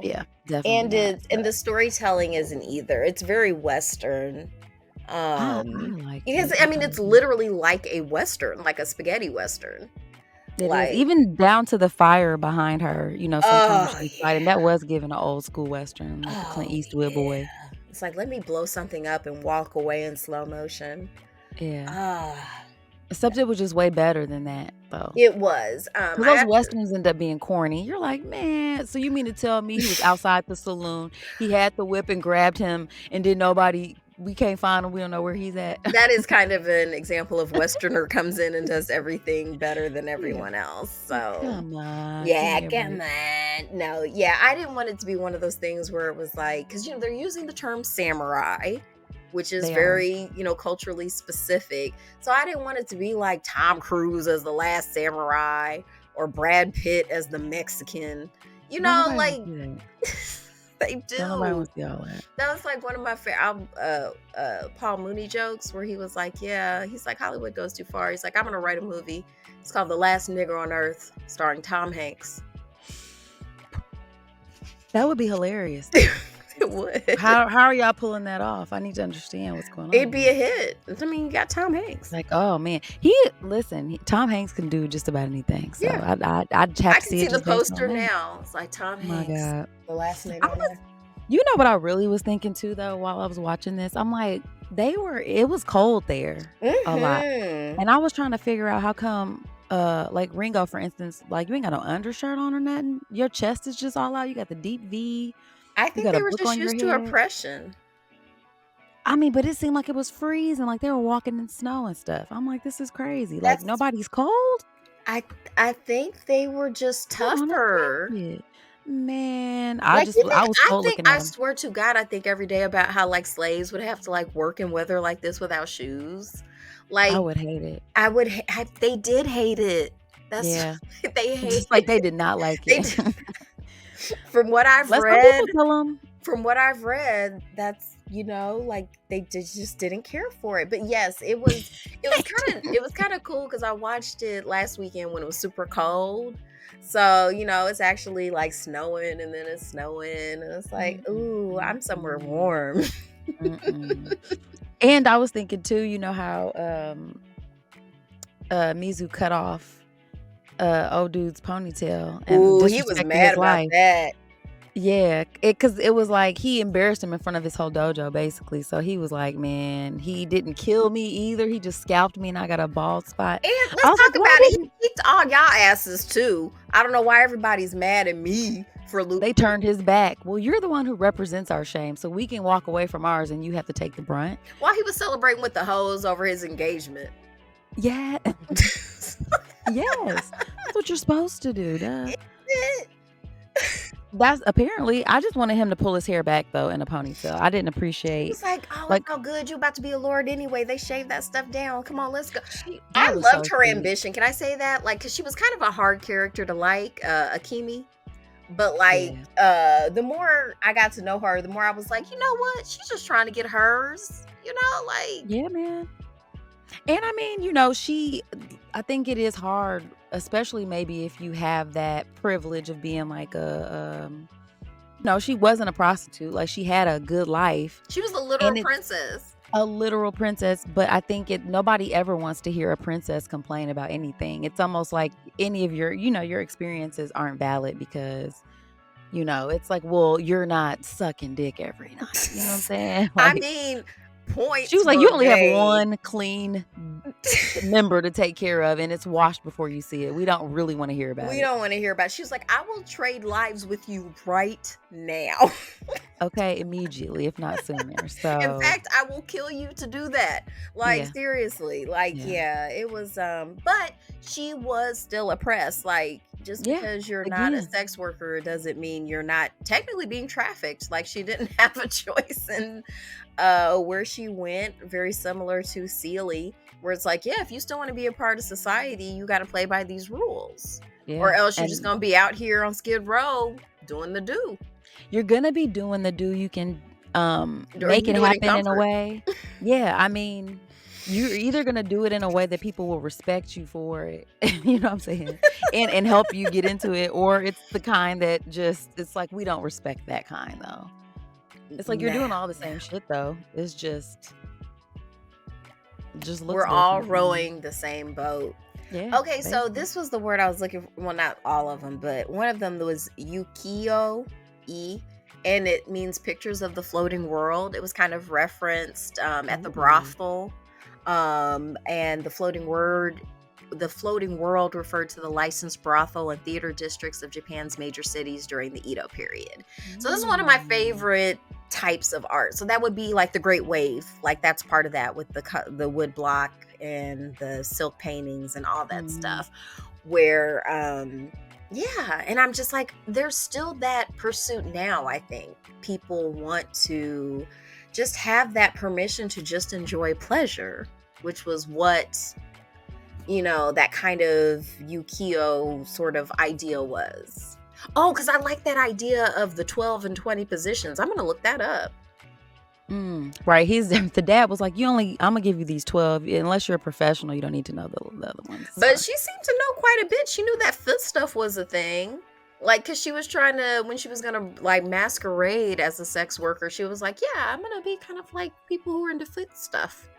Yeah, definitely. And the storytelling isn't either. It's very Western. It's literally like a Western, like a spaghetti Western. It is. Even down to the fire behind her, sometimes she's fighting. That was given an old school Western, like a Clint Eastwood boy. It's like, let me blow something up and walk away in slow motion. Yeah. Except it was just way better than that, though. It was. Those Westerns end up being corny. You're like, man, so you mean to tell me he was outside the saloon, he had the whip and grabbed him, and then we can't find him, we don't know where he's at? That is kind of an example of Westerner comes in and does everything better than everyone else. So come on. Yeah, come on. No, yeah, I didn't want it to be one of those things where it was like, because they're using the term samurai, which is very, culturally specific. So I didn't want it to be like Tom Cruise as the last samurai or Brad Pitt as the Mexican. They do. That was like one of my favorite Paul Mooney jokes where he was like, he's like, Hollywood goes too far. He's like, I'm gonna write a movie. It's called The Last Nigger on Earth, starring Tom Hanks. That would be hilarious. It would. How are y'all pulling that off? I need to understand what's going on. It'd be a hit. I mean, you got Tom Hanks. Like, oh man, Tom Hanks can do just about anything. So yeah. I'd have to see it. I can see the poster now. It's like Tom Hanks. Oh my God. The Last Nigger on Earth. You know what I really was thinking too, though, while I was watching this? I'm like, it was cold there a lot. Mm-hmm. And I was trying to figure out how come, like Ringo, for instance, like you ain't got no undershirt on or nothing. Your chest is just all out. You got the deep V. I You think got they a were book just on your used to head. oppression. I mean, but it seemed like it was freezing, like they were walking in snow and stuff. I'm like, this is crazy. Like That's nobody's cold. I think they were just I don't tougher. understand it. Man, Like you I think was I cold think looking at I them. swear to God, I think every day about how like slaves would have to like work in weather like this without shoes. I Like would hate it. they did hate it. That's Yeah. they It's hate just like they did not like they it. did. From what I've Let some people read, tell them. that's like they just didn't care for it. But yes, it was kind of cool because I watched it last weekend when it was super cold. So it's actually like snowing and then it's snowing and it's like, ooh, I'm somewhere warm. Mm-mm. And I was thinking too, you know how Mizu cut off old dude's ponytail and Ooh, he was disrespected mad his about life. that. Yeah, because it was like he embarrassed him in front of his whole dojo, basically. So he was like, "Man, he didn't kill me either. He just scalped me, and I got a bald spot." And I let's was talk like, "Why about it. He didn't kicked all y'all asses too. I don't know why everybody's mad at me for losing. they turned his back?" Well, you're the one who represents our shame, so we can walk away from ours, and you have to take the brunt. While he was celebrating with the hoes over his engagement. Yeah, yes, that's what you're supposed to do. Duh. That's apparently. I just wanted him to pull his hair back though in a ponytail. I didn't He appreciate was like, "Oh, it's like all good. You about to be a lord anyway. They shaved that stuff down. Come on, let's go." I that was so loved her sweet. ambition. Can I say that? Like, because she was kind of a hard character to like, Akimi. But like, the more I got to know her, the more I was like, you know what? She's just trying to get hers. Like. Yeah, man. And I mean, I think it is hard, especially maybe if you have that privilege of being like no, she wasn't a prostitute. Like she had a good life She was a literal and it's princess. a literal princess, but I think nobody ever wants to hear a princess complain about anything. It's almost like any of your experiences aren't valid because, it's like, well, you're not sucking dick every night. You know what I'm saying? I Like mean, she points was like, you were only have made. one clean member to take care of, and it's washed before you see it. We don't really want to hear about We it. don't want to hear about it. She was like, I will trade lives with you right now. Okay, immediately, if not sooner. In So fact, I will kill you to do that. Like, yeah, seriously. Like, yeah, yeah, it was but she was still oppressed. Like, just yeah. because you're not a Again, sex worker doesn't mean you're not technically being trafficked. Like, she didn't have a choice in where she went, very similar to Sealy, where it's like, yeah, if you still want to be a part of society, you got to play by these rules. Or yeah. else you're just And going to be out here on Skid Row doing the do. you're gonna be doing the do. You can Or make you it do it in happen in a comfort. way. Yeah, I mean, you're either gonna do it in a way that people will respect you for it. You know what I'm saying? And help you get into it, or it's the kind that just it's like we don't respect that kind though. It's like you're Nah, doing all the nah. same shit though. It's just looks We're all different. rowing the same boat. Yeah. Okay, so this was the word I was looking for. Well, not all of them, but one of them was Yukio-e, and it means pictures of the floating world. It was kind of referenced at the Ooh. brothel. And the floating world referred to the licensed brothel and theater districts of Japan's major cities during the Edo period. So this is one of my favorite types of art. So that would be like the Great Wave, like that's part of that with the wood block and the silk paintings and all that stuff. Where yeah, and I'm just like, there's still that pursuit now. I think people want to just have that permission to just enjoy pleasure, which was what that kind of Yukio sort of idea was. Oh, because I like that idea of the 12 and 20 positions. I'm gonna look that up. Right. The dad was like, I'm gonna give you these 12. Unless you're a professional, you don't need to know the other ones. But she seemed to know quite a bit. She knew that foot stuff was a thing. Like, because she was trying to, when she was gonna like masquerade as a sex worker, she was like, yeah, I'm gonna be kind of like people who are into foot stuff.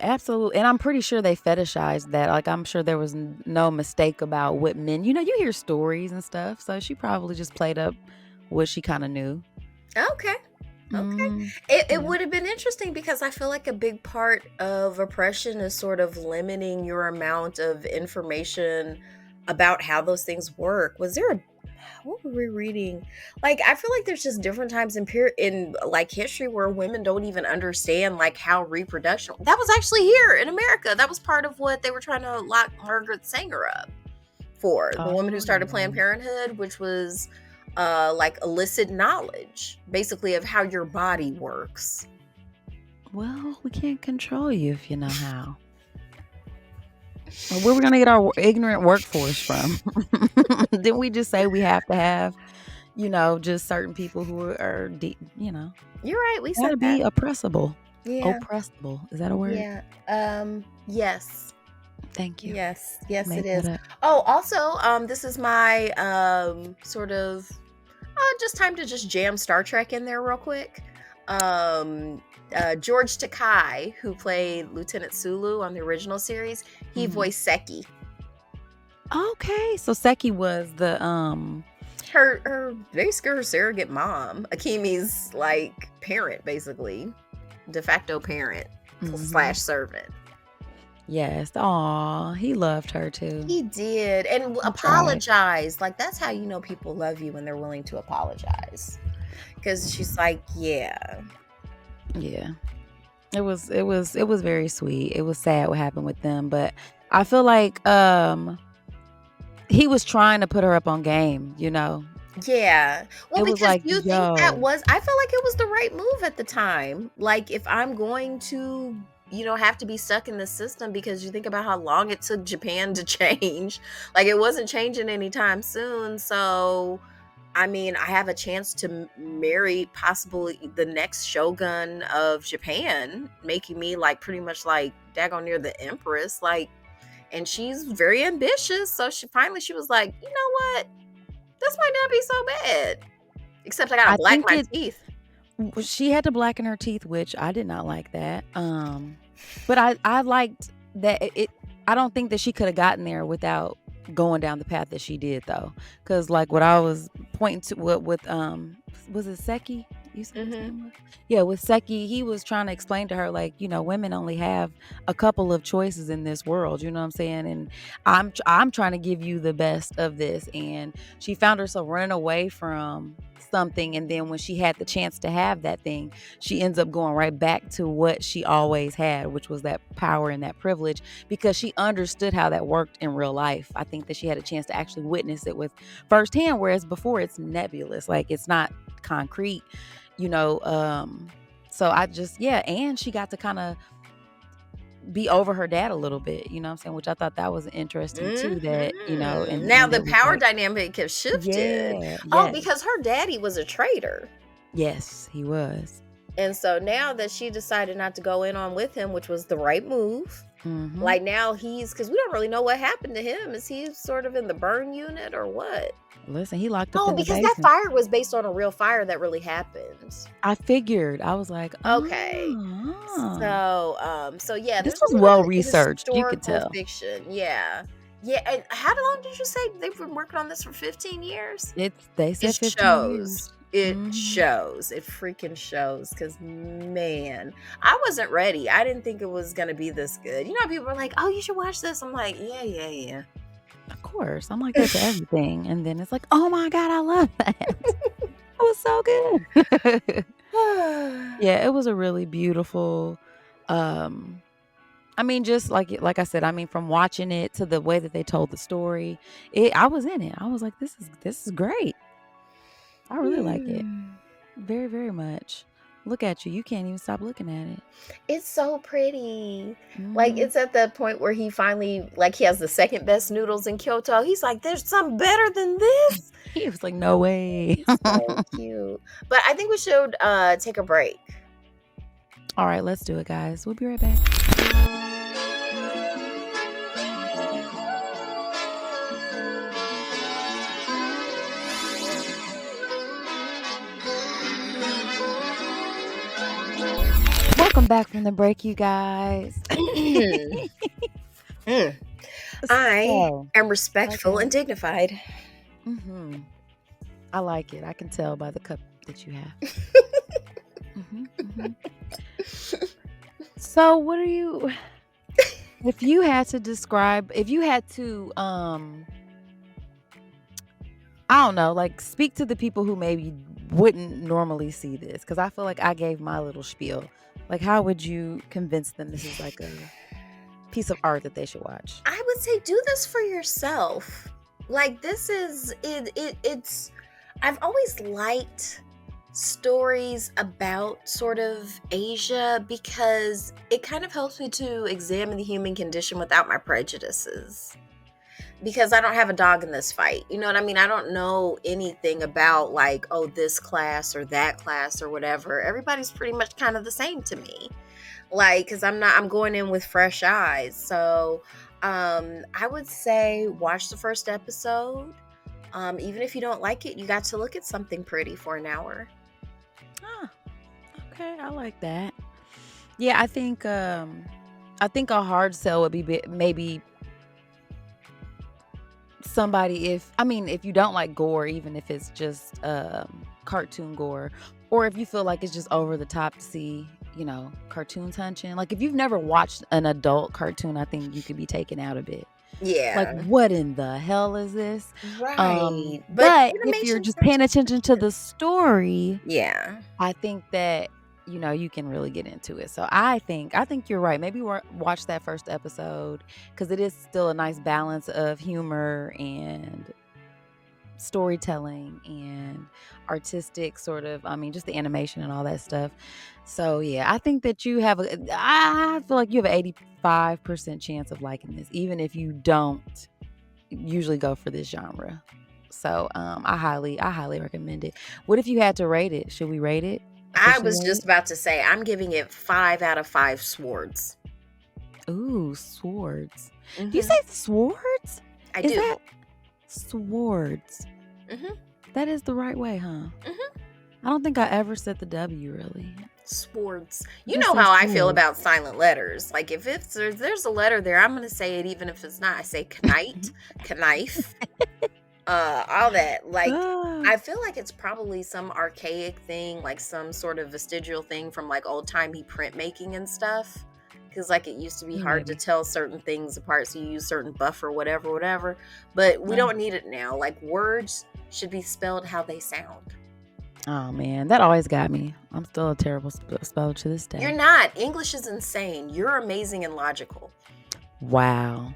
Absolutely. And I'm pretty sure they fetishized that. Like, I'm sure there was no mistake about what men, you hear stories and stuff. So she probably just played up what she kind of knew. Okay. Okay. Hmm. It Yeah. would have been interesting because I feel like a big part of oppression is sort of limiting your amount of information about how those things work. Was there a what were we reading? Like I feel like there's just different times in like history where women don't even understand like how reproduction. That was actually here in America. That was part of what they were trying to lock Margaret Sanger up for, the woman who Oh started Planned yeah. Parenthood, which was like illicit knowledge, basically of how your body works. Well, we can't control you if you know how. Well, where we gonna get our ignorant workforce from? Didn't we just say we have to have, just certain people who are, You're right, we said gotta that. be oppressible. Yeah, Oppressible. Is that a word? yeah. Yes, Thank you. yes, Made it that is. up. Oh, also, this is my sort of just time to just jam Star Trek in there real quick. Um, George Takei, who played Lieutenant Sulu on the original series, he Mhm. voiced Seki. Okay, so Seki was the Her basically her surrogate mom, Akimi's like parent, basically, de facto parent mhm. slash servant. Yes. Aw, he loved her too. He did, and He tried. apologized. Like that's how you know people love you when they're willing to apologize. Because she's like, yeah, Yeah. It was very sweet. It was sad what happened with them, but I feel like he was trying to put her up on game. yeah. Well, It was because like, you think that yo. was, I felt like it was the right move at the time. Like, if I'm going to, have to be stuck in the system, because you think about how long it took Japan to change, like, it wasn't changing anytime soon. So, I mean, I have a chance to marry possibly the next shogun of Japan, making me like pretty much like daggone near the empress. Like, and she's very ambitious. So she was like, you know what? This might not be so bad. Except I gotta I black think my teeth. she had to blacken her teeth, which I did not like that. But I liked that I don't think that she could have gotten there without going down the path that she did though. Cause like what I was pointing to with was it Seki? You said his Hmm. name was? Yeah, with Seki, he was trying to explain to her like, women only have a couple of choices in this world, you know what I'm saying? And I'm trying to give you the best of this. And she found herself running away from something, and then when she had the chance to have that thing, she ends up going right back to what she always had, which was that power and that privilege, because she understood how that worked in real life. I think that she had a chance to actually witness it with firsthand, whereas before it's nebulous, like it's not concrete, you know. So I just, yeah, and she got to kind of be over her dad a little bit, you know what I'm saying? Which I thought that was interesting too, that, Now and the it was power like, dynamic have shifted. yeah, Oh, yes, because her daddy was a traitor. yes, he was. And so now that she decided not to go in on with him, which was the right move, Hmm. like now because we don't really know what happened to him. Is he sort of in the burn unit or what? Listen, he locked up Oh, in the because that basement. fire was based on a real fire that really happened. I figured. I was like, Okay. "Oh." So yeah, This there's a was lot well of researched, you could historical tell. fiction. Yeah. Yeah, and how long did you say they've been working on this for 15 years? They It said 15 shows. years. It Mhm. shows. It freaking shows. Because, man, I wasn't ready. I didn't think it was going to be this good. You know, people are like, oh, you should watch this. I'm like, yeah, yeah, Of course, I'm like that to everything, and then it's like, "Oh my god, I love that." That was so good. yeah. Yeah, it was a really beautiful, um I mean, just like I said, I mean, from watching it to the way that they told the story, I was in it. I was like, "This is great." I really like it. Hmm. Very, very much. Look at you. You can't even stop looking at it. It's so pretty. Like, Mhm. it's at the point where he finally, like, he has the second best noodles in Kyoto. He's like, there's something better than this. He was like, "No way." It's so cute. But I think we should take a break. All right, let's do it, guys. We'll be right back. Welcome back from the break, you guys. Mm. I So, am respectful okay. and dignified. Mhm. I like it. I can tell by the cup that you have. hmm hmm So, what are you? If you had to describe, if you had to, I don't know, like speak to the people who maybe wouldn't normally see this, because I feel like I gave my little spiel. Like, how would you convince them this is like a piece of art that they should watch? I would say do this for yourself. Like this is it's I've always liked stories about sort of Asia because it kind of helps me to examine the human condition without my prejudices. Because I don't have a dog in this fight. You know what I mean? I don't know anything about like, oh, this class or that class or whatever. Everybody's pretty much kind of the same to me. Like, because I'm going in with fresh eyes. So I would say watch the first episode. Even if you don't like it, you got to look at something pretty for an hour. Ah, okay, I like that. Yeah, I think a hard sell would be maybe somebody, if you don't like gore, even if it's just cartoon gore, or if you feel like it's just over the top to see, cartoon touching. Like if you've never watched an adult cartoon, I think you could be taken out of it. Like, Yeah. what in the hell is this? Right. But But if you're animation's just not paying too attention to the story, Yeah. I think that you can really get into it. So I think you're right. Maybe watch that first episode, because it is still a nice balance of humor and storytelling and artistic sort of, just the animation and all that stuff. So yeah, I think that I feel like you have an 85% chance of liking this, even if you don't usually go for this genre. So I highly recommend it. What if you had to rate it? Should we rate it? I Officially was rate just about to say I'm giving it 5 out of 5 swords. it? Ooh, swords. Do you Mhm. say swords? I Is do. that swords? Mhm. That is the right way, huh? Mhm. I don't think I ever said the W really. Swords. You Just know say how I feel swords. about silent letters. Like if there's a letter there, I'm gonna say it even if it's not. I say knight, knife, all that. Like Ah, I feel like it's probably some archaic thing, like some sort of vestigial thing from like old timey printmaking and stuff. Because like it used to be hard to maybe. tell certain things apart, so you use certain buffer, whatever, whatever. But we Ah. don't need it now. Like words should be spelled how they sound. Oh man, that always got me. I'm still a terrible speller to this You're day. not. English is insane. You're amazing and logical. Wow.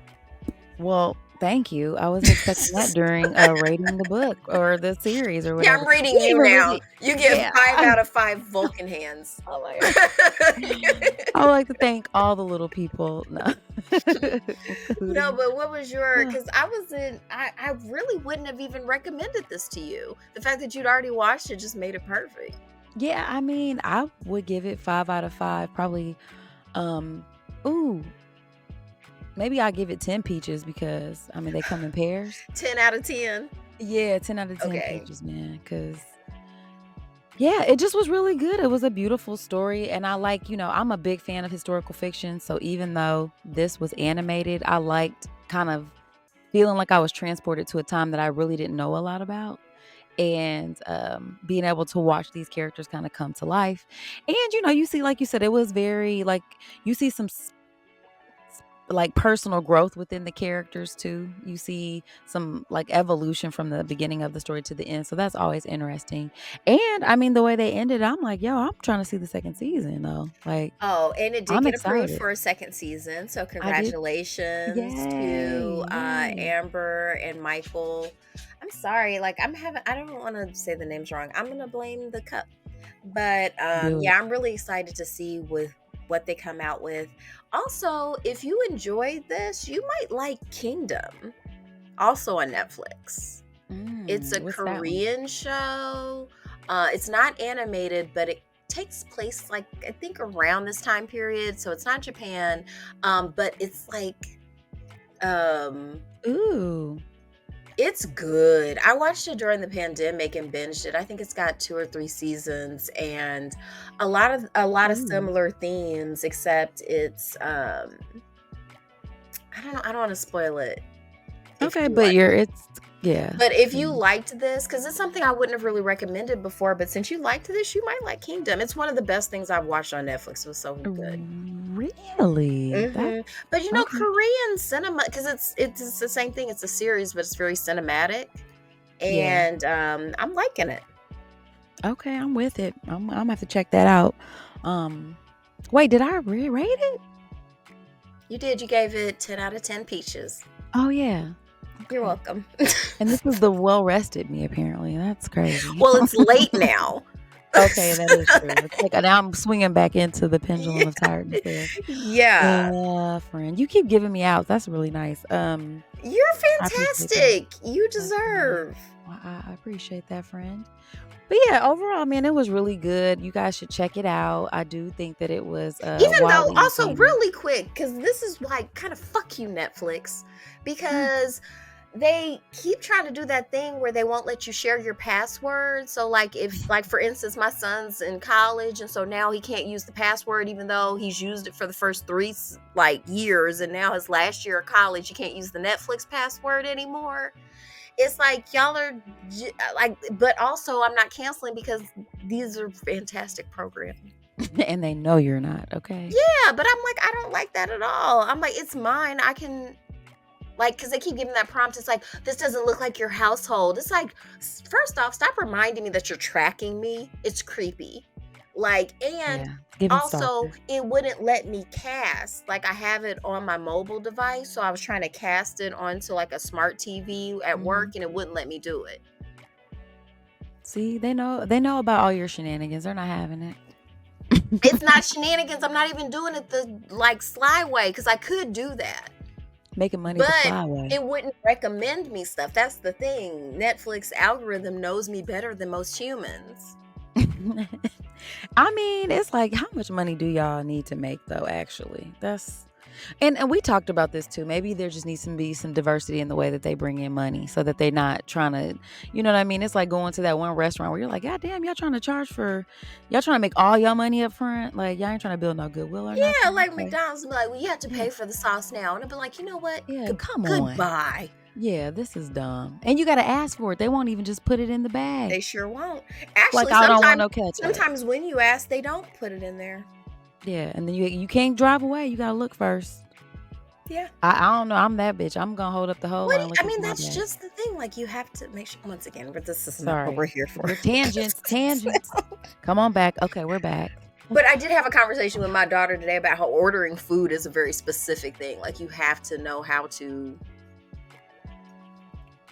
Well, thank you. I wasn't expecting that during rating the book or the series or Yeah, whatever. I'm rating We didn't you even now. really, You get yeah. 5 out of 5 Vulcan hands. Oh my god. I would like to thank all the little people, no, No, including. but what was your, because I really wouldn't have even recommended this to you. The fact that you'd already watched it just made it perfect. Yeah, I would give it 5 out of 5. Probably. Um. Ooh, maybe I'll give it 10 peaches, because they come in pairs. 10 out of 10. Yeah, 10 out of 10 Okay. peaches, man. Because yeah, it just was really good. It was a beautiful story. And I like, I'm a big fan of historical fiction. So even though this was animated, I liked kind of feeling like I was transported to a time that I really didn't know a lot about. And being able to watch these characters kind of come to life. And, you see, like you said, it was very, like, you see some like personal growth within the characters too. You see some like evolution from the beginning of the story to the end. So that's always interesting. And the way they ended, I'm like, yo, I'm trying to see the second season though. Like, Oh, and it did I'm get approved excited. for a second season. So I did. congratulations to Yay. Yay. Amber and Michael. I'm sorry, like I don't want to say the names wrong. I'm gonna blame the cup. But Do it. yeah, I'm really excited to see with what they come out with. Also, if you enjoyed this, you might like Kingdom, also on Netflix. It's a What's that one? Korean show. It's not animated, but it takes place like I think around this time period. So it's not Japan, but it's like um, Ooh. it's good. I watched it during the pandemic and binged it. I think it's got 2 or 3 seasons and a lot of Ooh. similar themes, except it's I don't know, I don't want to spoil it if Okay, you but watch. it's Yeah. But if you liked this, because it's something I wouldn't have really recommended before, but since you liked this, you might like Kingdom. It's one of the best things I've watched on Netflix. It was so good. Really? That But okay. Korean cinema, because it's the same thing. It's a series, but it's very cinematic, Yeah. and I'm liking it. Okay, I'm with it. I'm gonna have to check that out. Wait, did I rate it? You did. You gave it 10 out of 10 peaches. Oh yeah. You're Okay. welcome. And this is the well rested me, apparently. That's crazy. Well, it's late now. Okay, that is true. It's like now I'm swinging back into the pendulum of tiredness there. Yeah. Yeah, friend. You keep giving me out. That's really nice. You're I appreciate that. fantastic. You That's nice. deserve. I appreciate that, friend. But yeah, overall, man, it was really good. You guys should check it out. I do think that it was Even though, wildly also entertaining. really quick, because this is why kind of fuck you, Netflix, because they keep trying to do that thing where they won't let you share your password. So like if, like for instance, my son's in college, and so now he can't use the password even though he's used it for the first 3 years, and now his last year of college he can't use the Netflix password anymore. It's like y'all are like, but also I'm not canceling because these are fantastic programming. And they know you're not, okay? Yeah, but I'm like, I don't like that at all. I'm like, it's mine. I can, like, because they keep giving that prompt. It's like, this doesn't look like your household. It's like, first off, stop reminding me that you're tracking me. It's creepy. Like, and Yeah. Giving also, stalker. it wouldn't let me cast. Like, I have it on my mobile device, so I was trying to cast it onto like a smart TV at work, and it wouldn't let me do it. See, they know about all your shenanigans. They're not having it. It's not shenanigans. I'm not even doing it the like sly way, because I could do that. Making money the But fly way. it wouldn't recommend me stuff. That's the thing. Netflix algorithm knows me better than most humans. I mean, it's like, how much money do y'all need to make though, actually? That's and we talked about this too. Maybe there just needs to be some diversity in the way that they bring in money so that they're not trying to, you know what I mean? It's like going to that one restaurant where you're like, God damn, y'all trying to make all y'all money up front. Like, y'all ain't trying to build no goodwill or nothing. Yeah, like Okay. McDonald's be like, well, you have to pay for the sauce now. And I'd be like, you know what? Yeah, come on. Goodbye. Yeah, this is dumb. And you got to ask for it. They won't even just put it in the bag. They sure won't. Actually, Like, I don't want no ketchup. sometimes when you ask, they don't put it in there. Yeah, and then you can't drive away. You got to look first. Yeah. I don't know. I'm that bitch. I'm going to hold up the whole line. I mean, that's just the thing. Like, you have to make sure, once again, but this is not what we're here for. Tangents. Come on back. Okay, we're back. But I did have a conversation with my daughter today about how ordering food is a very specific thing. Like, you have to know how to.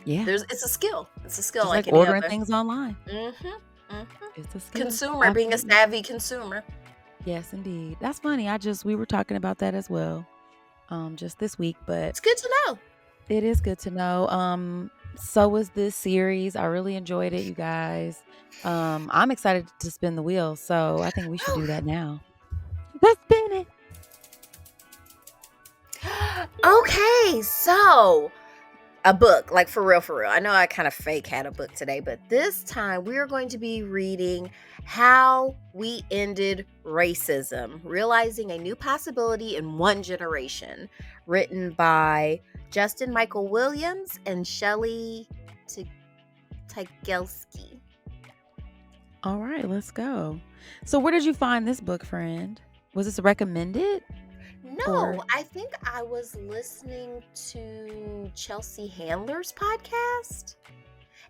Yeah. It's a skill. It's a skill. Just like ordering things online. It's a skill. Consumer, being a savvy consumer. Yes, indeed. That's funny. We were talking about that as well. Just this week, but it's good to know. It is good to know. So was this series. I really enjoyed it, you guys. I'm excited to spin the wheel, so I think we should do that now. Let's spin it. Okay, so a book, like for real. I know I kind of fake had a book today, but this time we are going to be reading How We Ended Racism, Realizing a New Possibility in One Generation, written by Justin Michael Williams and Shelley Tygelski. All right, let's go. So where did you find this book, friend? Was this recommended? No, I think I was listening to Chelsea Handler's podcast,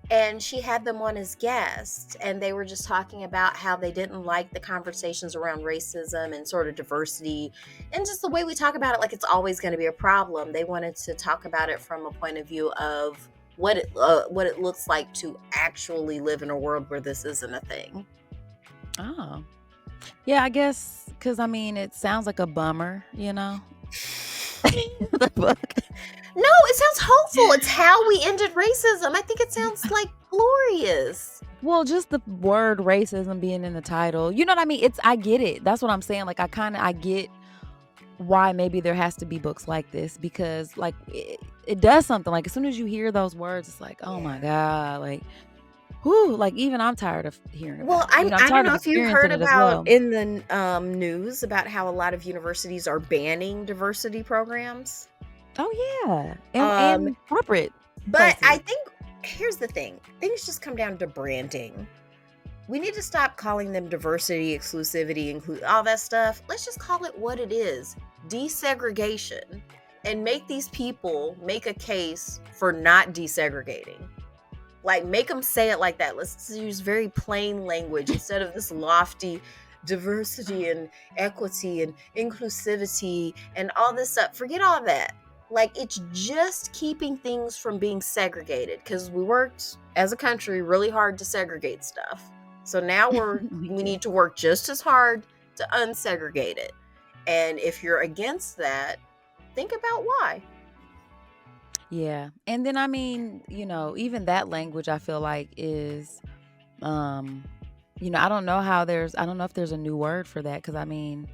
and she had them on as guests, and they were just talking about how they didn't like the conversations around racism and sort of diversity and just the way we talk about it, like it's always going to be a problem. They wanted to talk about it from a point of view of what it looks like to actually live in a world where this isn't a thing. Oh. Yeah, I guess, because, I mean, it sounds like a bummer, you know? The book. No, it sounds hopeful. It's How We Ended Racism. I think it sounds like glorious. Well, just the word racism being in the title. You know what I mean? I get it. That's what I'm saying. Like, I get why maybe there has to be books like this, because, like, it does something. Like, as soon as you hear those words, it's like, oh, my God. Like, whew, like even I'm tired of hearing about it. I don't know if you heard about in the news about how a lot of universities are banning diversity programs. Oh yeah, and corporate. But places. I think here's the thing. Things just come down to branding. We need to stop calling them diversity, exclusivity, all that stuff. Let's just call it what it is. Desegregation. And make these people make a case for not desegregating. Like, make them say it like that. Let's use very plain language instead of this lofty diversity and equity and inclusivity and all this stuff. Forget all that. Like, it's just keeping things from being segregated, because we worked as a country really hard to segregate stuff. So now we need to work just as hard to unsegregate it. And if you're against that, think about why. Yeah. And then, I mean, even that language I feel like is, I don't know if there's a new word for that. 'Cause I mean,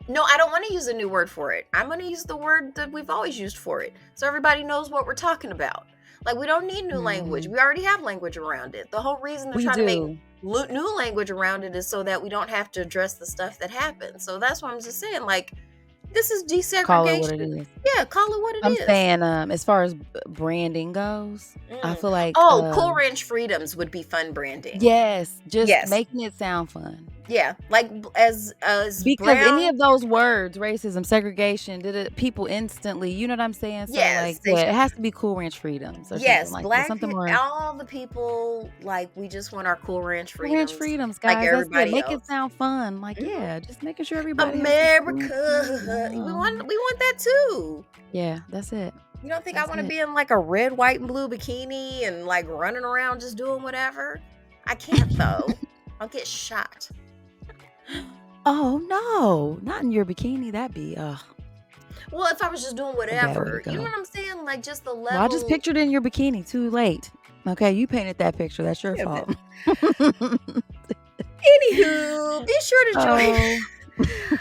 no, I don't want to use a new word for it. I'm going to use the word that we've always used for it, so everybody knows what we're talking about. Like, we don't need new language. We already have language around it. The whole reason they're trying to make new language around it is so that we don't have to address the stuff that happens. So that's why I'm just saying, like, this is desegregation. Call it what it is. Yeah, call it what it is. I'm saying, as far as branding goes, I feel like Cool Ranch Freedoms would be fun branding. Yes, just making it sound fun. Yeah, like as because any of those words, racism, segregation, people instantly, you know what I'm saying? So it has to be Cool Ranch Freedoms or something like that. Something more. All the people, like, we just want our Cool Ranch Freedoms. Cool Ranch Freedoms, guys. Like everybody Make it sound fun. Like, just making sure everybody America. We want that too. Yeah, that's it. You don't think I want to be in like a red, white, and blue bikini and like running around just doing whatever? I can't though. I'll get shot. Oh no, not in your bikini. That'd be well, if I was just doing whatever, you know what I'm saying? Like, just the level. Well, I just pictured it in your bikini. Too late. Okay, you painted that picture. That's your fault. Anywho, be sure to join.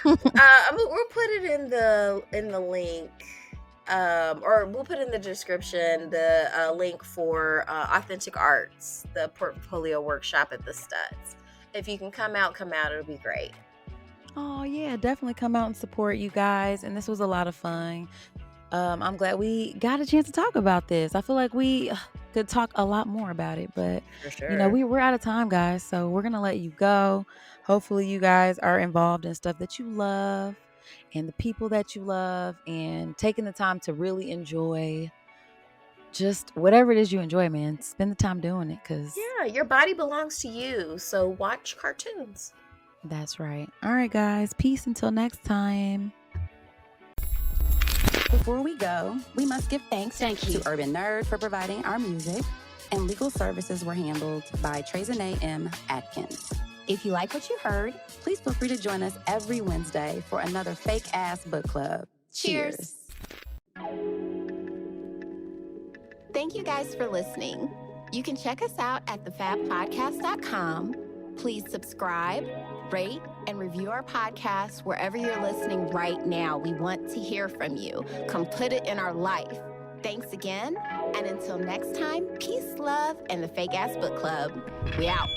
We'll put it in the link, or we'll put in the description the link for Authentic Arts, the portfolio workshop at the Studs. If you can come out, it'll be great. Oh yeah, definitely come out and support you guys. And this was a lot of fun. I'm glad we got a chance to talk about this. I feel like we could talk a lot more about it, but for sure. We're out of time, guys. So we're gonna let you go. Hopefully you guys are involved in stuff that you love and the people that you love, and taking the time to really enjoy just whatever it is you enjoy, man. Spend the time doing it, because your body belongs to you. So watch cartoons. That's right. All right, guys. Peace until next time. Before we go, we must give thanks to Urban Nerd for providing our music, and legal services were handled by Trezene M. Atkins. If you like what you heard, please feel free to join us every Wednesday for another fake-ass book club. Cheers. Thank you guys for listening. You can check us out at thefabpodcast.com. Please subscribe, rate, and review our podcast wherever you're listening right now. We want to hear from you. Come put it in our life. Thanks again, and until next time, peace, love, and the Fake Ass Book Club. We out.